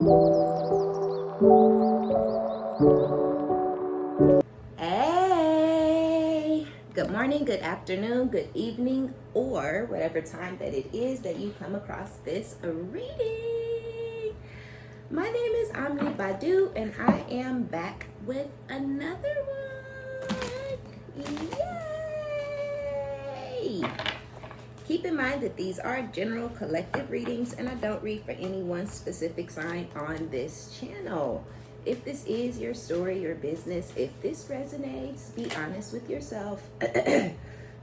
Hey, good morning, good afternoon, good evening, or whatever time that it is that you come across this reading. My name is OmniBadu, and I am back with another one. Yay! Keep in mind that these are general collective readings, and I don't read for any one specific sign on this channel. If this is your story, your business, if this resonates, be honest with yourself.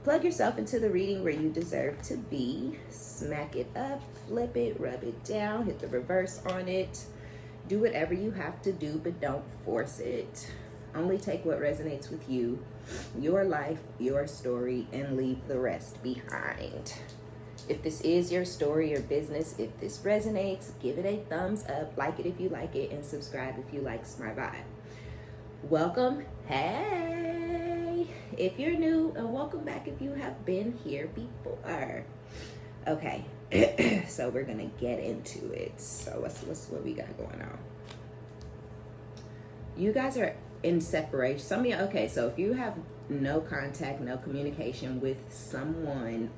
Plug yourself into the reading where you deserve to be. Smack it up, flip it, rub it down, hit the reverse on it. Do whatever you have to do, but don't force it. Only take what resonates with you, your life, your story, and leave the rest behind. If this is your story or business, if this resonates, give it a thumbs up, like it if you like it, and subscribe if you like my vibe. Welcome, hey, if you're new, and welcome back if you have been here before. Okay, so we're gonna get into it. So what we got going on? You guys are in separation. Some of you, okay, so if you have no contact, no communication with someone,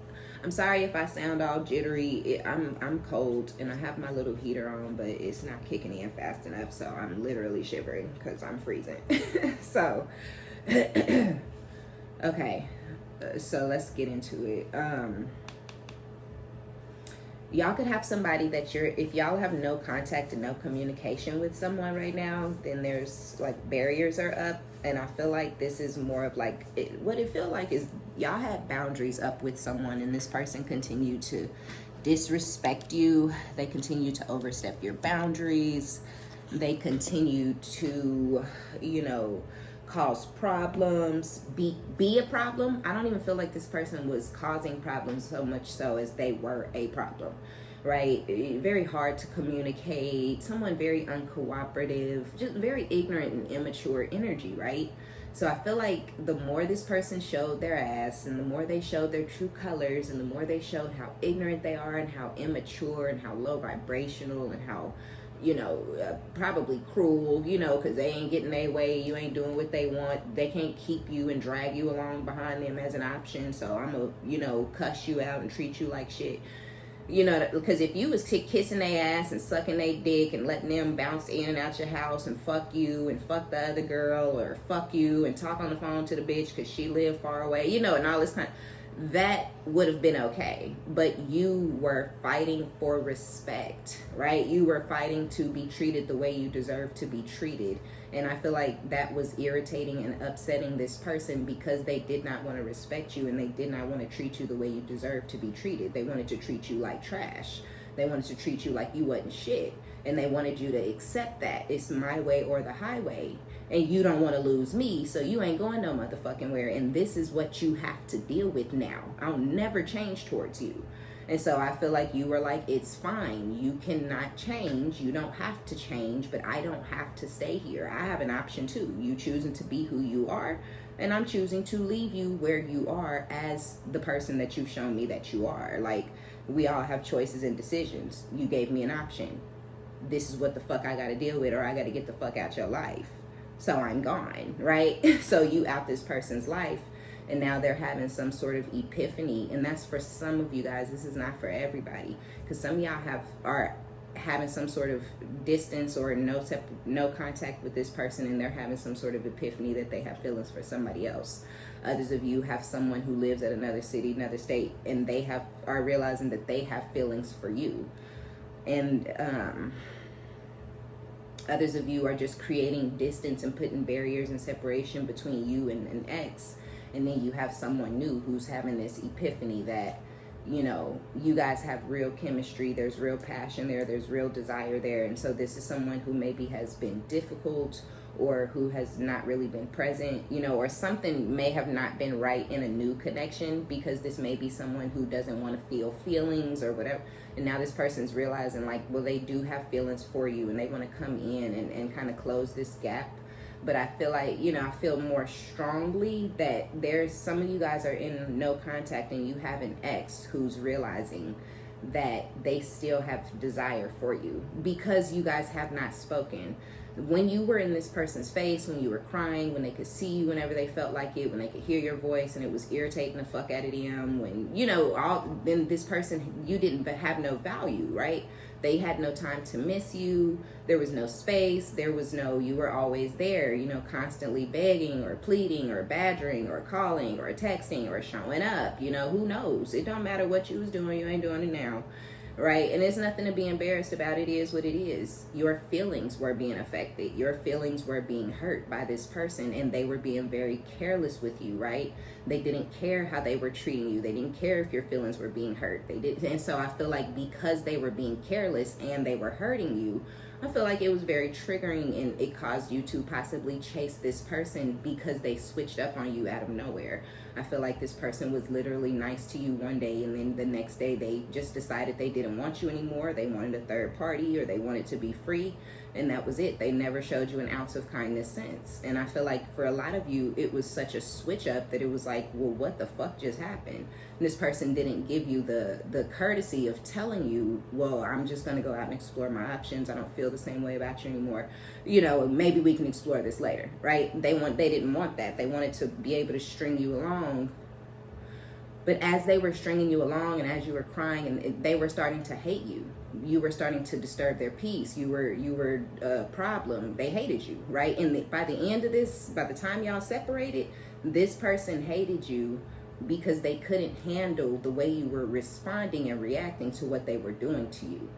I'm sorry if I sound all jittery. I'm cold and I have my little heater on, but it's not kicking in fast enough, so I'm literally shivering because I'm freezing. So, okay, so let's get into it. Y'all could have somebody that if y'all have no contact and no communication with someone right now, then there's like barriers are up. And I feel like this is more of like, what it feel like is y'all had boundaries up with someone and this person continued to disrespect you. They continue to overstep your boundaries. They continue to, cause problems, be a problem. I don't even feel like this person was causing problems so much so as they were a problem, right? Very hard to communicate, someone very uncooperative, just very ignorant and immature energy, right? So I feel like the more this person showed their ass and the more they showed their true colors and the more they showed how ignorant they are and how immature and how low vibrational and how probably cruel, because they ain't getting their way, you ain't doing what they want, they can't keep you and drag you along behind them as an option, so I'm gonna, cuss you out and treat you like shit, because if you was kissing their ass and sucking their dick and letting them bounce in and out your house and fuck you and fuck the other girl or fuck you and talk on the phone to the bitch because she lived far away, and all this kind of, that would have been okay, but you were fighting for respect, right? You were fighting to be treated the way you deserve to be treated, and I feel like that was irritating and upsetting this person because they did not want to respect you and they did not want to treat you the way you deserve to be treated. They wanted to treat you like trash. They wanted to treat you like you wasn't shit, and they wanted you to accept that it's my way or the highway. And you don't want to lose me, so you ain't going no motherfucking where. And this is what you have to deal with now. I'll never change towards you. And so I feel like you were like, it's fine. You cannot change. You don't have to change, but I don't have to stay here. I have an option too. You choosing to be who you are, and I'm choosing to leave you where you are as the person that you've shown me that you are. Like, we all have choices and decisions. You gave me an option. This is what the fuck I got to deal with, or I got to get the fuck out your life. So I'm gone, right? So you out this person's life, and now they're having some sort of epiphany, and that's for some of you guys. This is not for everybody, because some of y'all are having some sort of distance or no contact with this person, and they're having some sort of epiphany that they have feelings for somebody else. Others of you have someone who lives at another city, another state, and they are realizing that they have feelings for you, and others of you are just creating distance and putting barriers and separation between you and an ex. And then you have someone new who's having this epiphany that, you guys have real chemistry. There's real passion there. There's real desire there. And so this is someone who maybe has been difficult or who has not really been present, or something may have not been right in a new connection, because this may be someone who doesn't want to feel feelings or whatever. And now this person's realizing like, well, they do have feelings for you and they want to come in and kind of close this gap. But I feel like, I feel more strongly that there's some of you guys are in no contact and you have an ex who's realizing that they still have desire for you because you guys have not spoken. When you were in this person's face, when you were crying, when they could see you whenever they felt like it, when they could hear your voice and it was irritating the fuck out of them, when, you know, then this person, you didn't have no value, right? They had no time to miss you. There was no space. There was no, you were always there, you know, constantly begging or pleading or badgering or calling or texting or showing up. You know, who knows? It don't matter what you was doing. You ain't doing it now. Right? And there's nothing to be embarrassed about. It is what it is. Your feelings were being affected. Your feelings were being hurt by this person, and they were being very careless with you, right? They didn't care how they were treating you. They didn't care if your feelings were being hurt. They did. And so I feel like because they were being careless and they were hurting you, I feel like it was very triggering, and it caused you to possibly chase this person because they switched up on you out of nowhere. I feel like this person was literally nice to you one day, and then the next day they just decided they didn't want you anymore. They wanted a third party, or they wanted to be free, and that was it. They never showed you an ounce of kindness since. And I feel like for a lot of you, it was such a switch up that it was like, well, what the fuck just happened? And this person didn't give you the courtesy of telling you, well, I'm just going to go out and explore my options. I don't feel the same way about you anymore. You know, maybe we can explore this later, right? They didn't want that. They wanted to be able to string you along. But as they were stringing you along and as you were crying, and they were starting to hate you, you were starting to disturb their peace. You were a problem. They hated you, right? And by the end of this, by the time y'all separated, this person hated you because they couldn't handle the way you were responding and reacting to what they were doing to you.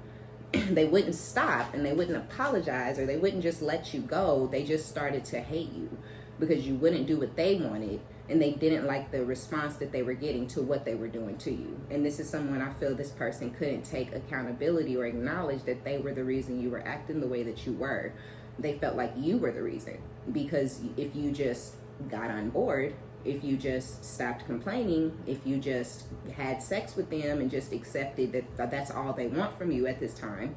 They wouldn't stop, and they wouldn't apologize, or they wouldn't just let you go. They just started to hate you because you wouldn't do what they wanted, and they didn't like the response that they were getting to what they were doing to you. And this is someone, I feel this person couldn't take accountability or acknowledge that they were the reason you were acting the way that you were. They felt like you were the reason, because if you just got on board, if you just stopped complaining, if you just had sex with them and just accepted that that's all they want from you at this time,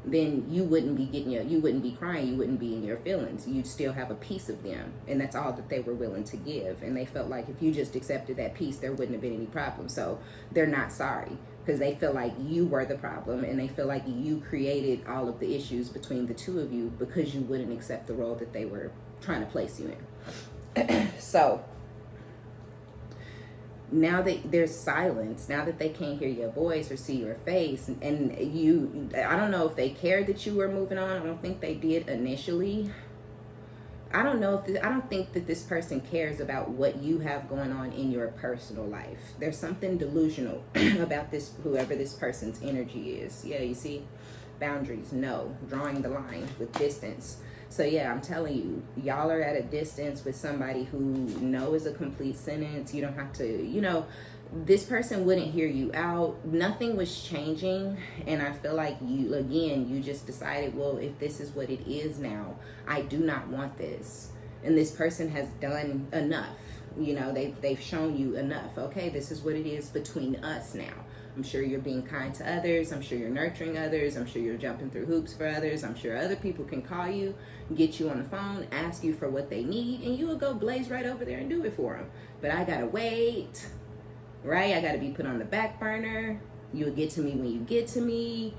then you wouldn't be you wouldn't be crying, you wouldn't be in your feelings. You'd still have a piece of them, and that's all that they were willing to give. And they felt like if you just accepted that piece, there wouldn't have been any problem. So they're not sorry, because they feel like you were the problem, and they feel like you created all of the issues between the two of you because you wouldn't accept the role that they were trying to place you in. So now that there's silence, now that they can't hear your voice or see your face, and you, I don't know if they cared that you were moving on. I don't think they did initially. I don't think that this person cares about what you have going on in your personal life. There's something delusional about this, whoever this person's energy is. Yeah, you see, boundaries, no, drawing the line with distance. So yeah, I'm telling you, y'all are at a distance with somebody who no is a complete sentence. You don't have to, you know, this person wouldn't hear you out. Nothing was changing. And I feel like you just decided, well, if this is what it is now, I do not want this. And this person has done enough. You know, they've shown you enough. Okay, this is what it is between us now. I'm sure you're being kind to others. I'm sure you're nurturing others. I'm sure you're jumping through hoops for others. I'm sure other people can call you, get you on the phone, ask you for what they need, and you will go blaze right over there and do it for them. But I gotta wait, right? I gotta be put on the back burner. You'll get to me when you get to me.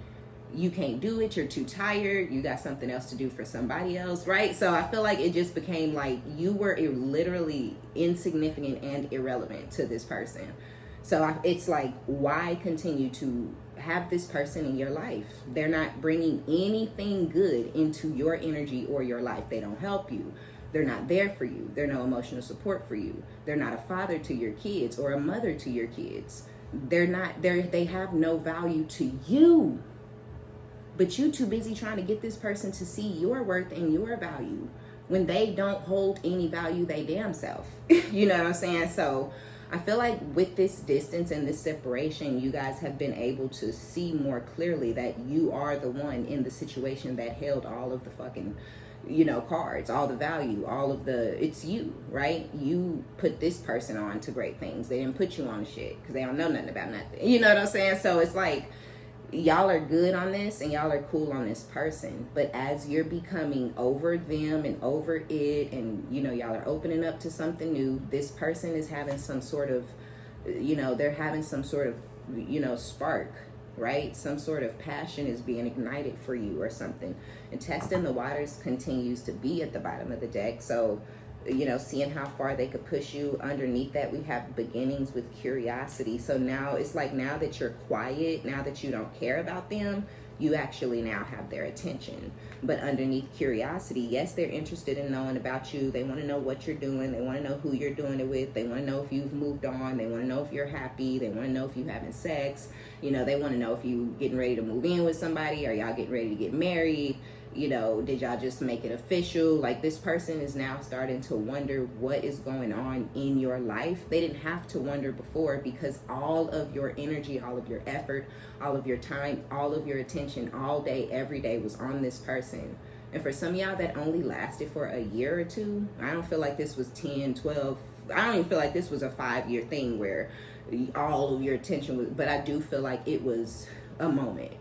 You can't do it. You're too tired. You got something else to do for somebody else, right? So I feel like it just became like you were literally insignificant and irrelevant to this person. So it's like, why continue to have this person in your life? They're not bringing anything good into your energy or your life. They don't help you. They're not there for you. They're no emotional support for you. They're not a father to your kids or a mother to your kids. They have no value to you. But you too busy trying to get this person to see your worth and your value when they don't hold any value they damn self. You know what I'm saying? So I feel like with this distance and this separation, you guys have been able to see more clearly that you are the one in the situation that held all of the fucking, you know, cards, all the value, all of the, it's you, right? You put this person on to great things. They didn't put you on shit because they don't know nothing about nothing. You know what I'm saying? So it's like, y'all are good on this and y'all are cool on this person, but as you're becoming over them and over it, and you know, y'all are opening up to something new, this person is having some sort of, you know, they're having some sort of, you know, spark right? Some sort of passion is being ignited for you or something. And testing the waters continues to be at the bottom of the deck. So, seeing how far they could push you. Underneath that, we have beginnings with curiosity. So now it's like, now that you're quiet, now that you don't care about them, you actually now have their attention. But underneath curiosity, yes, they're interested in knowing about you. They want to know what you're doing. They want to know who you're doing it with. They want to know if you've moved on. They want to know if you're happy. They want to know if you're having sex. They want to know if you getting ready to move in with somebody. Are y'all getting ready to get married? Did y'all just make it official? Like, this person is now starting to wonder what is going on in your life. They didn't have to wonder before, because all of your energy, all of your effort, all of your time, all of your attention, all day, every day was on this person. And for some of y'all, that only lasted for a year or two. I don't feel like this was 10, 12. I don't even feel like this was a 5-year thing where all of your attention was, but I do feel like it was a moment.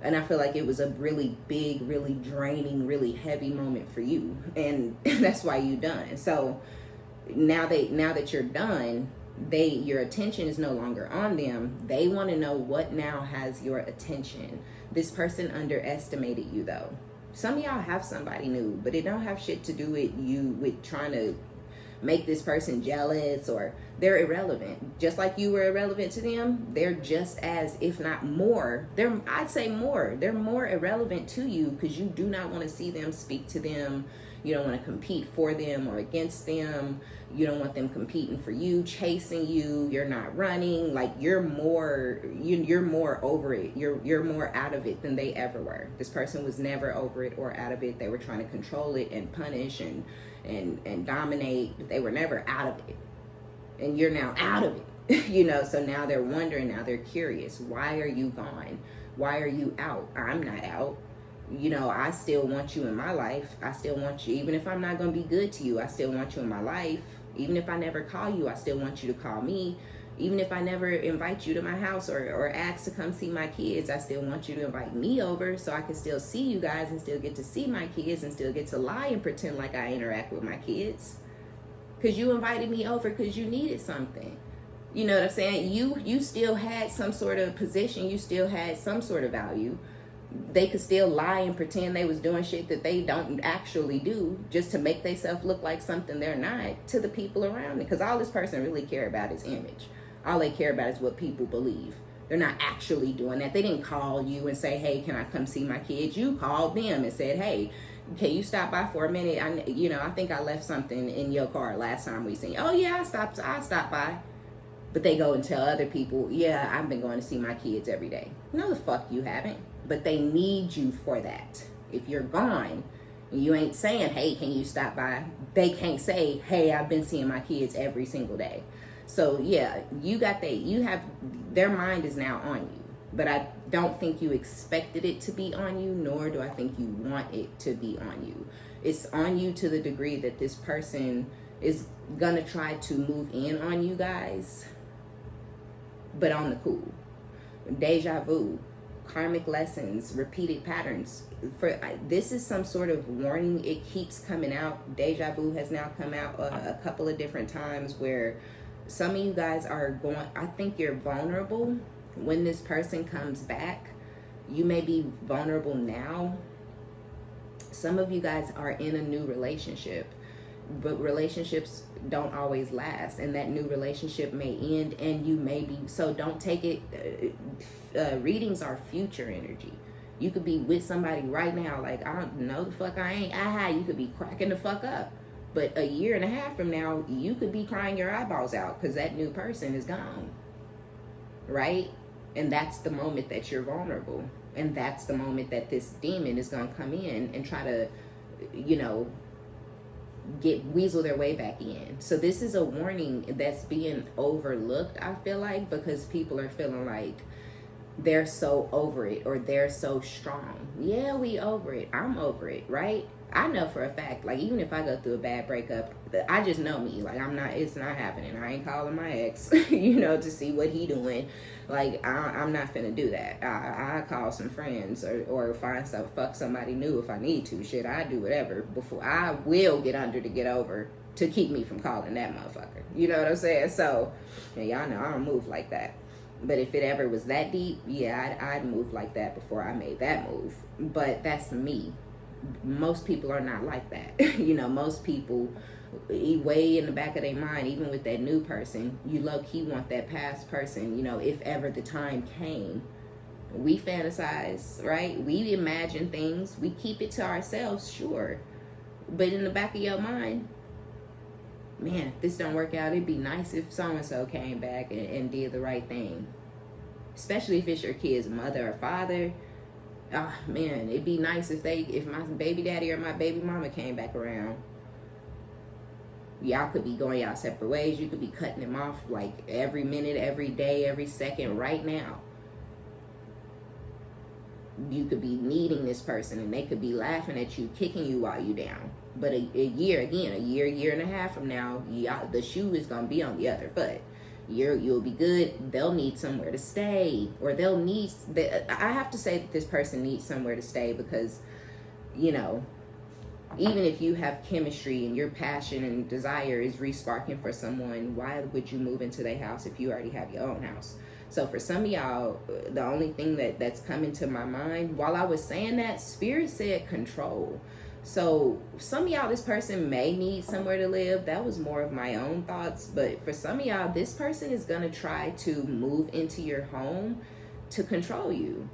And I feel like it was a really big, really draining, really heavy moment for you. And that's why you done. So now that you're done, your attention is no longer on them. They want to know what now has your attention. This person underestimated you, though. Some of y'all have somebody new, but it don't have shit to do with you, with trying to make this person jealous, or they're irrelevant. Just like you were irrelevant to them, they're just as, if not more, I'd say more. They're more irrelevant to you, because you do not want to see them, speak to them. You don't want to compete for them or against them. You don't want them competing for you, chasing you. You're not running. Like, you're more over it. You're more out of it than they ever were. This person was never over it or out of it. They were trying to control it and punish and dominate, but they were never out of it. And you're now out of it. So now they're wondering, now they're curious. Why are you gone? Why are you out? I'm not out. I still want you in my life. I still want you. Even if I'm not going to be good to you, I still want you in my life. Even if I never call you, I still want you to call me. Even if I never invite you to my house or ask to come see my kids, I still want you to invite me over so I can still see you guys and still get to see my kids and still get to lie and pretend like I interact with my kids. Because you invited me over because you needed something. You know what I'm saying? You still had some sort of position. You still had some sort of value. They could still lie and pretend they was doing shit that they don't actually do, just to make themselves look like something they're not to the people around them. Because all this person really care about is image. All they care about is what people believe. They're not actually doing that. They didn't call you and say, hey, can I come see my kids? You called them and said, hey, can you stop by for a minute? I think I left something in your car last time we seen you. Oh yeah, I stopped by. But they go and tell other people, yeah, I've been going to see my kids every day. No, the fuck you haven't. But they need you for that. If you're gone, you ain't saying, hey, can you stop by? They can't say, hey, I've been seeing my kids every single day. So yeah, their mind is now on you. But I don't think you expected it to be on you, nor do I think you want it to be on you. It's on you to the degree that this person is gonna try to move in on you guys, but on the cool. Deja vu, karmic lessons, repeated patterns. This is some sort of warning. It keeps coming out. Deja vu has now come out a couple of different times where some of you guys are going, I think you're vulnerable when this person comes back. You may be vulnerable now. Some of you guys are in a new relationship, but relationships don't always last, and that new relationship may end, and you may be, so don't take it, readings are future energy. You could be with somebody right now, like, I don't know the fuck I ain't, you could be cracking the fuck up, but a year and a half from now, you could be crying your eyeballs out because that new person is gone, right? And that's the moment that you're vulnerable, and that's the moment that this demon is going to come in and try to, weasel their way back in. So this is a warning that's being overlooked, I feel like, because people are feeling like they're so over it or they're so strong. Yeah, we over it. I'm over it, right? I know for a fact, like, even if I go through a bad breakup, I just know me. Like, it's not happening. I ain't calling my ex, to see what he doing. Like, I'm not finna do that. I call some friends or find fuck somebody new if I need to. Shit, I do whatever. Before I will get under to get over to keep me from calling that motherfucker. You know what I'm saying? So, yeah, y'all know I don't move like that. But if it ever was that deep, yeah, I'd move like that before I made that move. But that's me. Most people are not like that. You know, most people, way in the back of their mind, even with that new person, you low-key want that past person, you know, if ever the time came. We fantasize, right? We imagine things. We keep it to ourselves, sure. But in the back of your mind, man, if this don't work out, it'd be nice if so-and-so came back and did the right thing. Especially if it's your kid's mother or father. Oh, man, it'd be nice if my baby daddy or my baby mama came back around. Y'all could be going y'all separate ways. You could be cutting them off like every minute, every day, every second right now. You could be needing this person and they could be laughing at you, kicking you while you down. But a year and a half from now, the shoe is going to be on the other foot. You'll be good. They'll need somewhere to stay, or I have to say that this person needs somewhere to stay because, you know, even if you have chemistry and your passion and desire is re-sparking for someone, why would you move into their house if you already have your own house? So for some of y'all, the only thing that's coming to my mind while I was saying that, Spirit said control. So some of y'all, this person may need somewhere to live. That was more of my own thoughts. But for some of y'all, this person is going to try to move into your home to control you.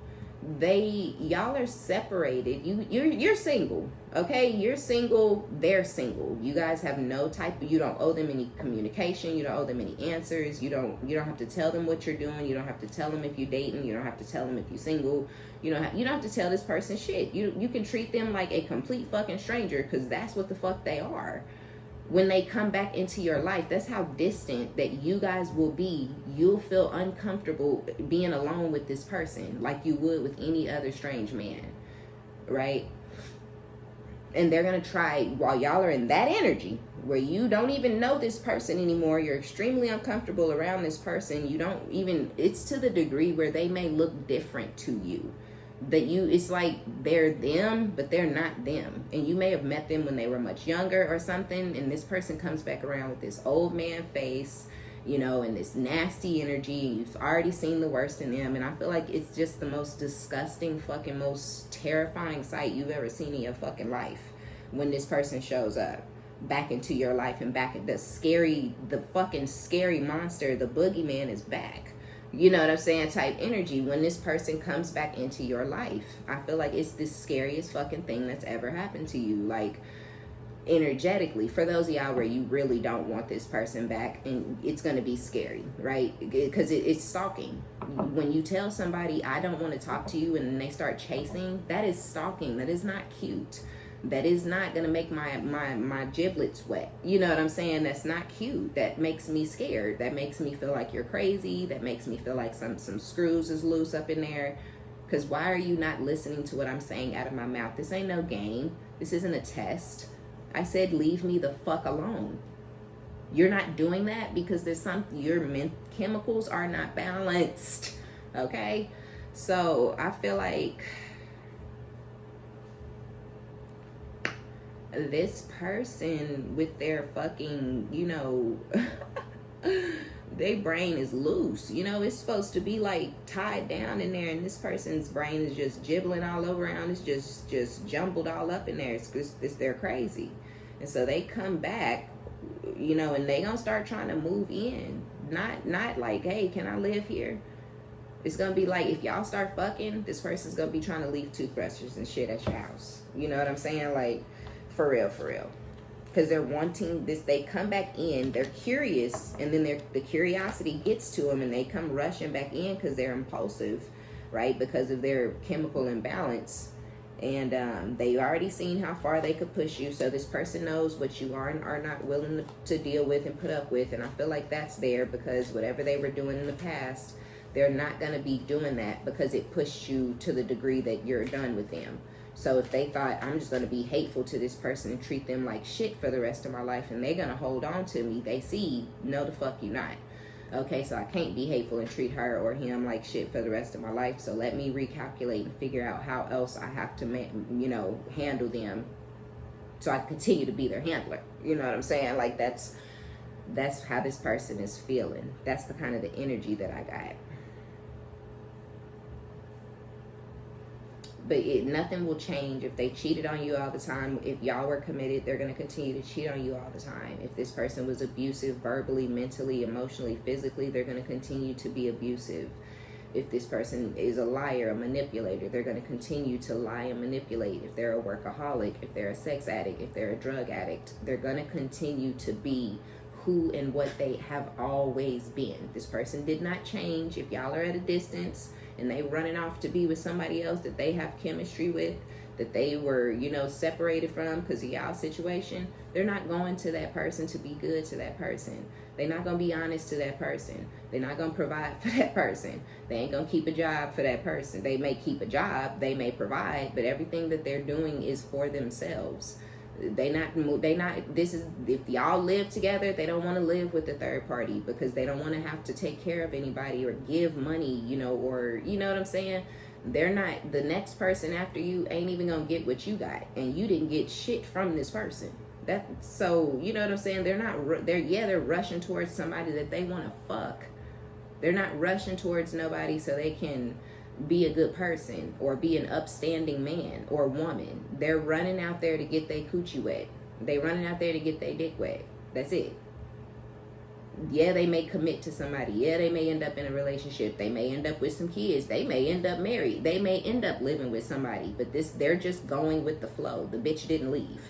Y'all are separated. You're single, okay? You're single, they're single. You guys have you don't owe them any communication. You don't owe them any answers. You don't have to tell them what you're doing. You don't have to tell them if you're dating. You don't have to tell them if you're single. You don't have to tell this person shit. You can treat them like a complete fucking stranger, because that's what the fuck they are. When they come back into your life, that's how distant that you guys will be. You'll feel uncomfortable being alone with this person like you would with any other strange man, right? And they're going to try, while y'all are in that energy where you don't even know this person anymore, you're extremely uncomfortable around this person, it's to the degree where they may look different to you. It's like they're them, but they're not them. And you may have met them when they were much younger or something, and this person comes back around with this old man face, you know, and this nasty energy, and you've already seen the worst in them. And I feel like it's just the most disgusting, fucking most terrifying sight you've ever seen in your fucking life when this person shows up back into your life, and back at the fucking scary monster, the boogeyman is back. You know what I'm saying? Type energy. When this person comes back into your life, I feel like it's the scariest fucking thing that's ever happened to you. Like, energetically, for those of y'all where you really don't want this person back, and it's going to be scary, right? Because it's stalking. When you tell somebody, I don't want to talk to you, and then they start chasing, that is stalking. That is not cute. That is not going to make my giblets wet. You know what I'm saying? That's not cute. That makes me scared. That makes me feel like you're crazy. That makes me feel like some screws is loose up in there. Because why are you not listening to what I'm saying out of my mouth? This ain't no game. This isn't a test. I said, leave me the fuck alone. You're not doing that because your chemicals are not balanced. Okay? So I feel like this person with their fucking, you know, their brain is loose. You know, it's supposed to be like tied down in there, and this person's brain is just gibbling all over around. It's just jumbled all up in there. They're crazy. And so they come back, you know, and they gonna start trying to move in. Not like, hey, can I live here? It's gonna be like, if y'all start fucking, this person's gonna be trying to leave toothbrushes and shit at your house. You know what I'm saying? Like, for real. Because they're wanting this, they come back in, they're curious, and then the curiosity gets to them, and they come rushing back in because they're impulsive, right? Because of their chemical imbalance. And they've already seen how far they could push you. So this person knows what you are and are not willing to deal with and put up with. And I feel like that's there because whatever they were doing in the past, they're not going to be doing that because it pushed you to the degree that you're done with them. So if they thought, I'm just going to be hateful to this person and treat them like shit for the rest of my life, and they're going to hold on to me, they see, no, the fuck you not. Okay, so I can't be hateful and treat her or him like shit for the rest of my life. So let me recalculate and figure out how else I have to, you know, handle them so I continue to be their handler. You know what I'm saying? Like, that's how this person is feeling. That's the kind of the energy that I got. But nothing will change if they cheated on you all the time. If y'all were committed, they're going to continue to cheat on you all the time. If this person was abusive verbally, mentally, emotionally, physically, they're going to continue to be abusive. If this person is a liar, a manipulator, they're going to continue to lie and manipulate. If they're a workaholic, if they're a sex addict, if they're a drug addict, they're going to continue to be who and what they have always been. This person did not change. If y'all are at a distance and they running off to be with somebody else that they have chemistry with, that they were, you know, separated from because of y'all situation, they're not going to that person to be good to that person. They're not going to be honest to that person. They're not going to provide for that person. They ain't going to keep a job for that person. They may keep a job, they may provide, but everything that they're doing is for themselves. This is, if y'all live together, they don't want to live with the third party because they don't want to have to take care of anybody or give money, you know, or, you know what I'm saying? They're not, the next person after you ain't even gonna get what you got, and you didn't get shit from this person. So you know what I'm saying? They're rushing towards somebody that they want to fuck. They're not rushing towards nobody so they can be a good person or be an upstanding man or woman. They're running out there to get their coochie wet. They running out there to get their dick wet. That's it. Yeah, they may commit to somebody. Yeah, they may end up in a relationship. They may end up with some kids. They may end up married. They may end up living with somebody. But they're just going with the flow. The bitch didn't leave.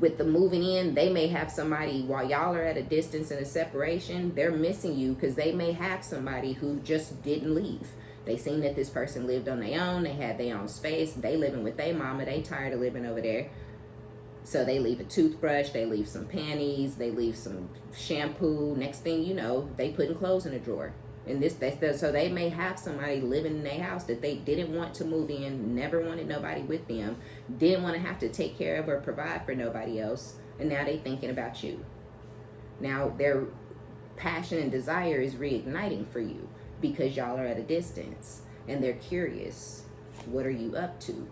With the moving in, they may have somebody while y'all are at a distance and a separation. They're missing you because they may have somebody who just didn't leave. They seen that this person lived on their own. They had their own space. They living with their mama. They tired of living over there. So they leave a toothbrush, they leave some panties, they leave some shampoo. Next thing you know, they putting clothes in a drawer. And so they may have somebody living in their house that they didn't want to move in, never wanted nobody with them, didn't want to have to take care of or provide for nobody else, and now they thinking about you. Now their passion and desire is reigniting for you because y'all are at a distance and they're curious. What are you up to?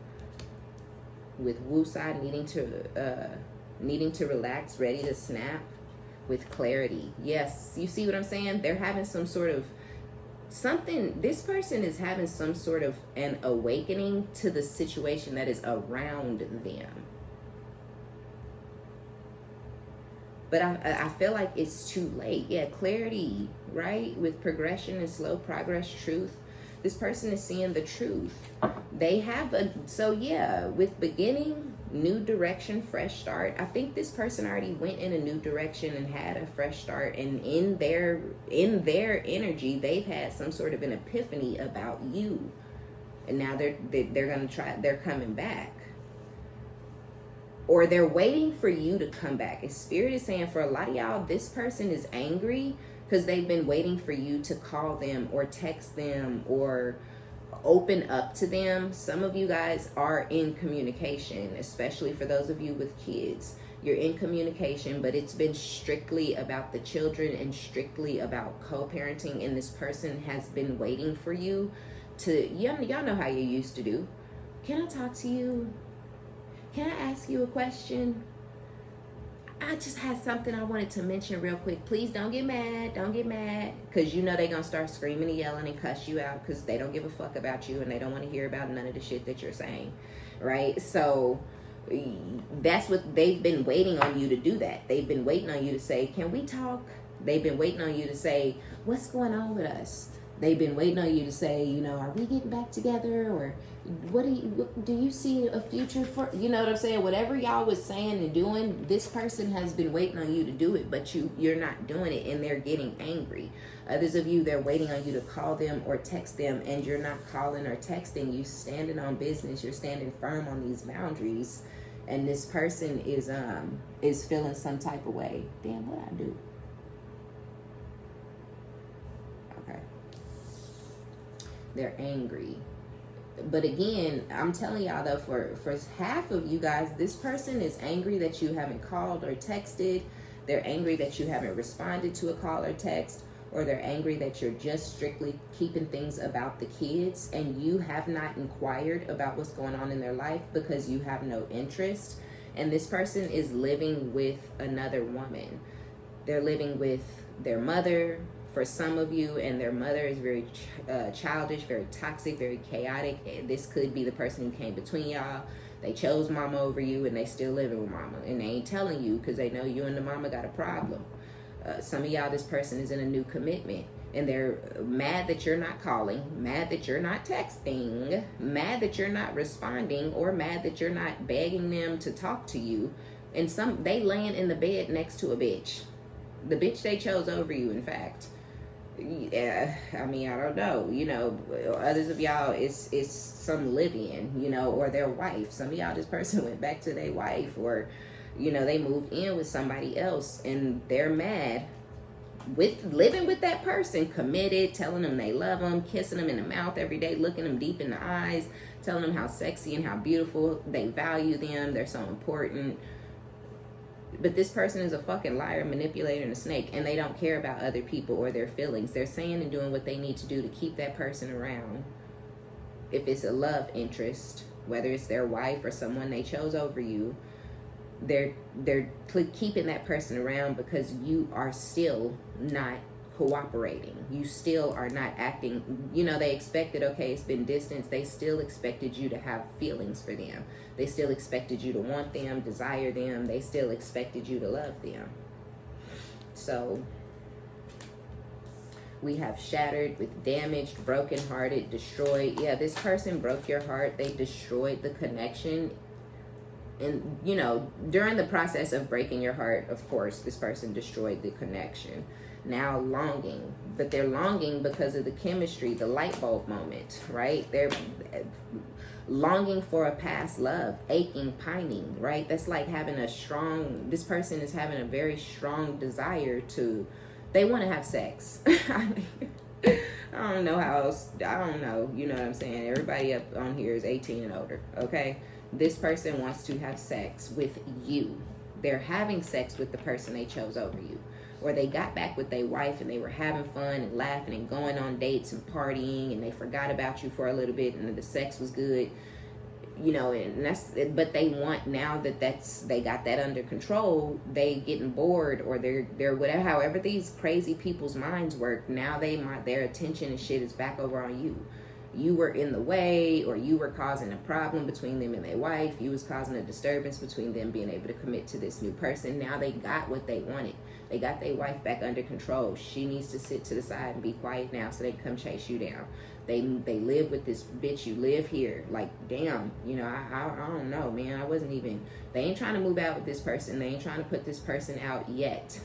With Woosah needing to relax, ready to snap, with clarity. Yes, you see what I'm saying? They're having some sort of something. This person is having some sort of an awakening to the situation that is around them. But I feel like it's too late. Yeah, clarity, right? With progression and slow progress, truth. This person is seeing the truth. They have with beginning, new direction, fresh start. I think this person already went in a new direction and had a fresh start. And in their energy, they've had some sort of an epiphany about you. And now they're coming back. Or they're waiting for you to come back. And Spirit is saying for a lot of y'all, this person is angry because they've been waiting for you to call them or text them or open up to them. Some of you guys are in communication, especially for those of you with kids. You're in communication, but it's been strictly about the children and strictly about co-parenting, and this person has been waiting for you to, y'all know how you used to do. Can I talk to you? Can I ask you a question? I just had something I wanted to mention real quick. Please don't get mad. Don't get mad. Because you know they're going to start screaming and yelling and cuss you out because they don't give a fuck about you and they don't want to hear about none of the shit that you're saying. Right? So that's what they've been waiting on you to do that. They've been waiting on you to say, can we talk? They've been waiting on you to say, what's going on with us? They've been waiting on you to say, you know, are we getting back together? Or what do you see a future for? You know what I'm saying? Whatever y'all was saying and doing, this person has been waiting on you to do it, but you're not doing it, and they're getting angry. Others of you, they're waiting on you to call them or text them, and you're not calling or texting. You standing on business. You're standing firm on these boundaries, and this person is feeling some type of way. Damn, what I do? Okay. They're angry. But again, I'm telling y'all though, for half of you guys, this person is angry that you haven't called or texted. They're angry that you haven't responded to a call or text, or they're angry that you're just strictly keeping things about the kids and you have not inquired about what's going on in their life because you have no interest. And this person is living with another woman. They're living with their mother, for some of you, and their mother is very childish, very toxic, very chaotic. This could be the person who came between y'all. They chose mama over you, and they still living with mama, and they ain't telling you because they know you and the mama got a problem. Some of y'all, this person is in a new commitment, and they're mad that you're not calling, mad that you're not texting, mad that you're not responding, or mad that you're not begging them to talk to you. And they laying in the bed next to a bitch, the bitch they chose over you, in fact. Yeah, I mean, I don't know, you know, others of y'all, it's some live-in, you know, or their wife. Some of y'all, this person went back to their wife, or, you know, they moved in with somebody else, and they're mad with living with that person, committed, telling them they love them, kissing them in the mouth every day, looking them deep in the eyes, telling them how sexy and how beautiful they value them, they're so important. But this person is a fucking liar, manipulator, and a snake, and they don't care about other people or their feelings. They're saying and doing what they need to do to keep that person around. If it's a love interest, whether it's their wife or someone they chose over you, they're keeping that person around because you are still not cooperating. You still are not acting. You know, they expected, okay, it's been distance. They still expected you to have feelings for them. They still expected you to want them, desire them. They still expected you to love them. So we have shattered, with damaged, brokenhearted, destroyed. Yeah, this person broke your heart. They destroyed the connection. And, you know, during the process of breaking your heart, of course, this person destroyed the connection. Now longing, but they're longing because of the chemistry, the light bulb moment, right? They're longing for a past love, aching, pining, right? That's like having this person is having a very strong desire they want to have sex. I don't know how else, I don't know, you know what I'm saying? Everybody up on here is 18 and older, okay? This person wants to have sex with you. They're having sex with the person they chose over you. Or they got back with their wife and they were having fun and laughing and going on dates and partying, and they forgot about you for a little bit and the sex was good, you know, but they want, now that they got that under control, they getting bored, or they're whatever, however these crazy people's minds work, now their attention and shit is back over on you. You were in the way, or you were causing a problem between them and their wife. You was causing a disturbance between them being able to commit to this new person. Now they got what they wanted. They got their wife back under control. She needs to sit to the side and be quiet now so they can come chase you down. They live with this bitch. You live here. Like, damn, you know, I don't know, man. They ain't trying to move out with this person. They ain't trying to put this person out yet.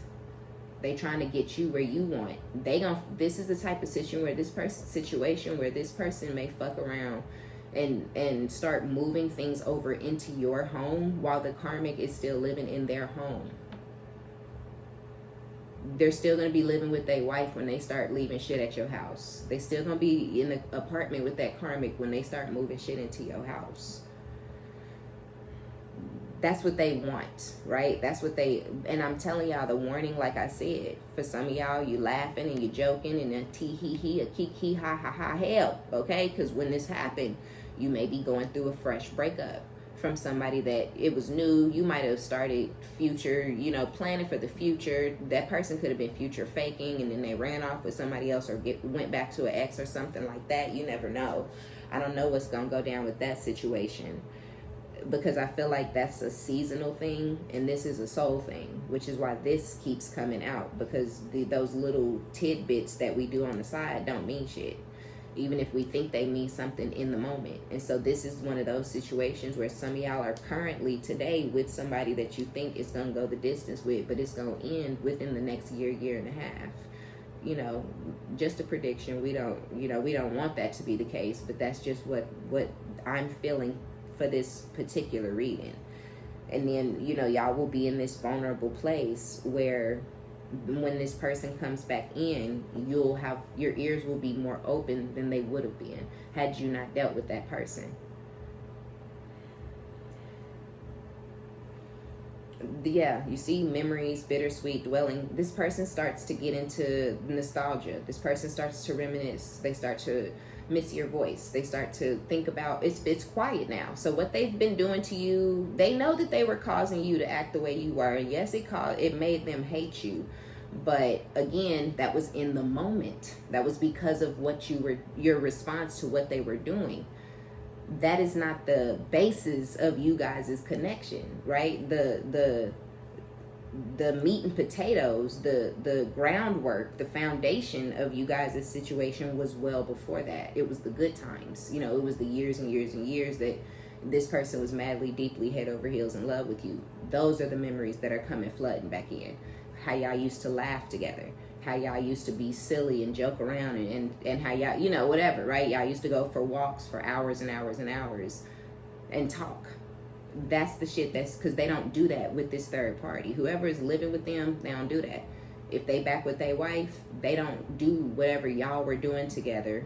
They trying to get you where you want. This is the type of situation where this person may fuck around and start moving things over into your home while the karmic is still living in their home. They're still going to be living with their wife when they start leaving shit at your house. They still going to be in the apartment with that karmic when they start moving shit into your house. That's what they want, right? And I'm telling y'all, the warning, like I said, for some of y'all, you laughing and you joking and a tee-hee-hee, a kiki, ha-ha-ha, hell, okay? Because when this happened, you may be going through a fresh breakup from somebody that it was new. You might have started future, you know, planning for the future. That person could have been future faking, and then they ran off with somebody else or went back to an ex or something like that. You never know. I don't know what's going to go down with that situation, because I feel like that's a seasonal thing and this is a soul thing, which is why this keeps coming out, because those little tidbits that we do on the side don't mean shit, even if we think they mean something in the moment. And so this is one of those situations where some of y'all are currently today with somebody that you think is going to go the distance with, but it's going to end within the next year and a half. You know, just a prediction. We don't want that to be the case, but that's just what I'm feeling for this particular reading. And then, you know, y'all will be in this vulnerable place where when this person comes back in, your ears will be more open than they would have been had you not dealt with that person. Yeah, you see memories, bittersweet dwelling. This person starts to get into nostalgia. This person starts to reminisce. They start to miss your voice. They start to think about, it's quiet now. So what they've been doing to you, they know that they were causing you to act the way you were. And yes, it made them hate you. But again, that was in the moment. That was because of what your response to what they were doing. That is not the basis of you guys' connection, right? The meat and potatoes, the groundwork, the foundation of you guys' situation was well before that. It was the good times. You know, it was the years and years and years that this person was madly, deeply, head over heels in love with you. Those are the memories that are coming flooding back in. How y'all used to laugh together. How y'all used to be silly and joke around, and how y'all, you know, whatever, right? Y'all used to go for walks for hours and hours and hours and talk. That's the shit that's, because they don't do that with this third party. Whoever is living with them, they don't do that. If they back with their wife, they don't do whatever y'all were doing together.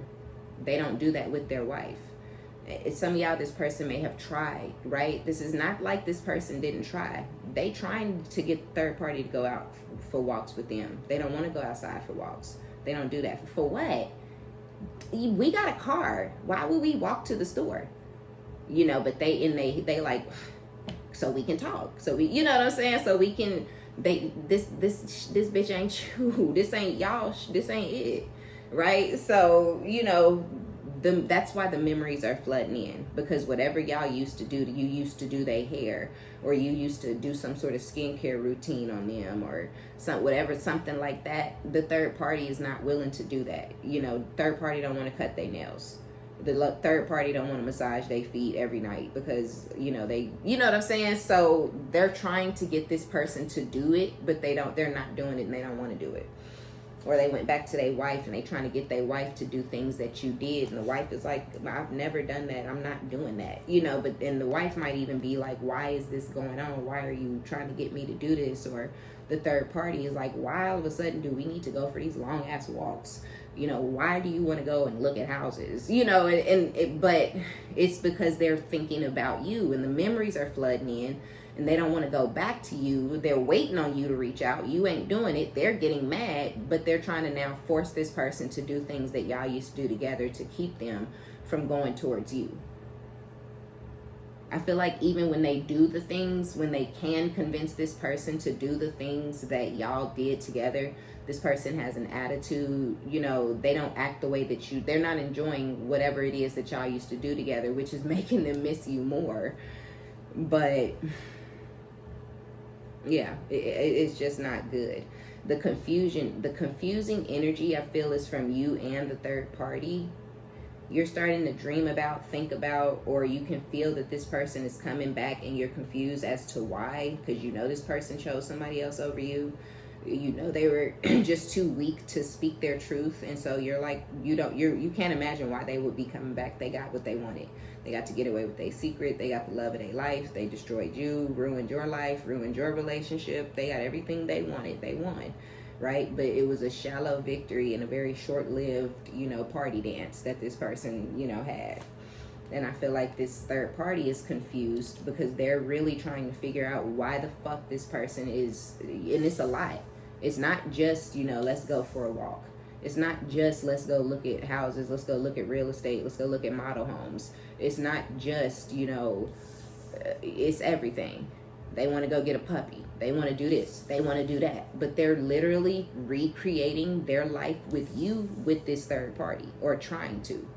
They don't do that with their wife. Some of y'all, this person may have tried, right? This is not like this person didn't try. They trying to get third party to go out for walks with them. They don't want to go outside for walks. They don't do that. For what? We got a car. Why would we walk to the store? You know, but they like, so we can talk. So we, you know what I'm saying? So we can, this bitch ain't you. This ain't y'all. This ain't it. Right? So, you know, that's why the memories are flooding in, because whatever y'all used to do, you used to do their hair, or you used to do some sort of skincare routine on them, or something like that. The third party is not willing to do that. You know, third party don't want to cut their nails. The third party don't want to massage their feet every night because, you know, you know what I'm saying? So they're trying to get this person to do it, but they're not doing it, and they don't want to do it. Or they went back to their wife and they trying to get their wife to do things that you did, and the wife is like, I've never done that, I'm not doing that, you know. But then the wife might even be like, why is this going on? Why are you trying to get me to do this? Or the third party is like, why all of a sudden do we need to go for these long ass walks? You know, why do you want to go and look at houses? You know, but it's because they're thinking about you, and the memories are flooding in, and they don't want to go back to you. They're waiting on you to reach out. You ain't doing it. They're getting mad, but they're trying to now force this person to do things that y'all used to do together to keep them from going towards you. I feel like even when they do the things, when they can convince this person to do the things that y'all did together, this person has an attitude, you know, they don't act the way that they're not enjoying whatever it is that y'all used to do together, which is making them miss you more. But yeah, it's just not good. The confusing energy I feel is from you and the third party. You're starting to dream about, think about, or you can feel that this person is coming back and you're confused as to why, because you know this person chose somebody else over you. You know they were just too weak to speak their truth, and so you're like, you can't imagine why they would be coming back. They got what they wanted. They got to get away with their secret. They got the love of their life. They destroyed you, ruined your life, ruined your relationship. They got everything they wanted. They won, right? But it was a shallow victory and a very short-lived, you know, party dance that this person, you know, had. And I feel like this third party is confused because they're really trying to figure out why the fuck this person is, and it's a lot. It's not just, you know, let's go for a walk. It's not just let's go look at houses, let's go look at real estate, let's go look at model homes. It's not just, you know, it's everything. They want to go get a puppy. They want to do this. They want to do that. But they're literally recreating their life with you, with this third party, or trying to.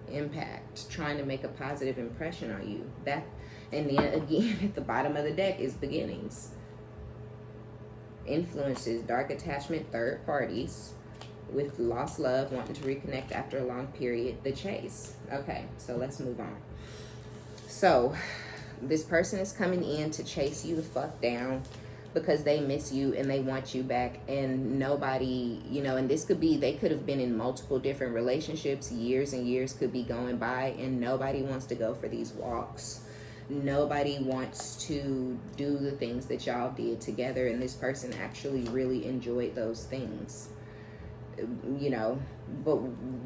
Impact, trying to make a positive impression on you. That, and then again, at the bottom of the deck is beginnings. Influences, dark attachment, third parties with lost love, wanting to reconnect after a long period, the chase. Okay, so let's move on. So this person is coming in to chase you the fuck down because they miss you and they want you back, and nobody, you know, and this could be, they could have been in multiple different relationships, years and years could be going by, and nobody wants to go for these walks. Nobody wants to do the things that y'all did together, and this person actually really enjoyed those things, you know. But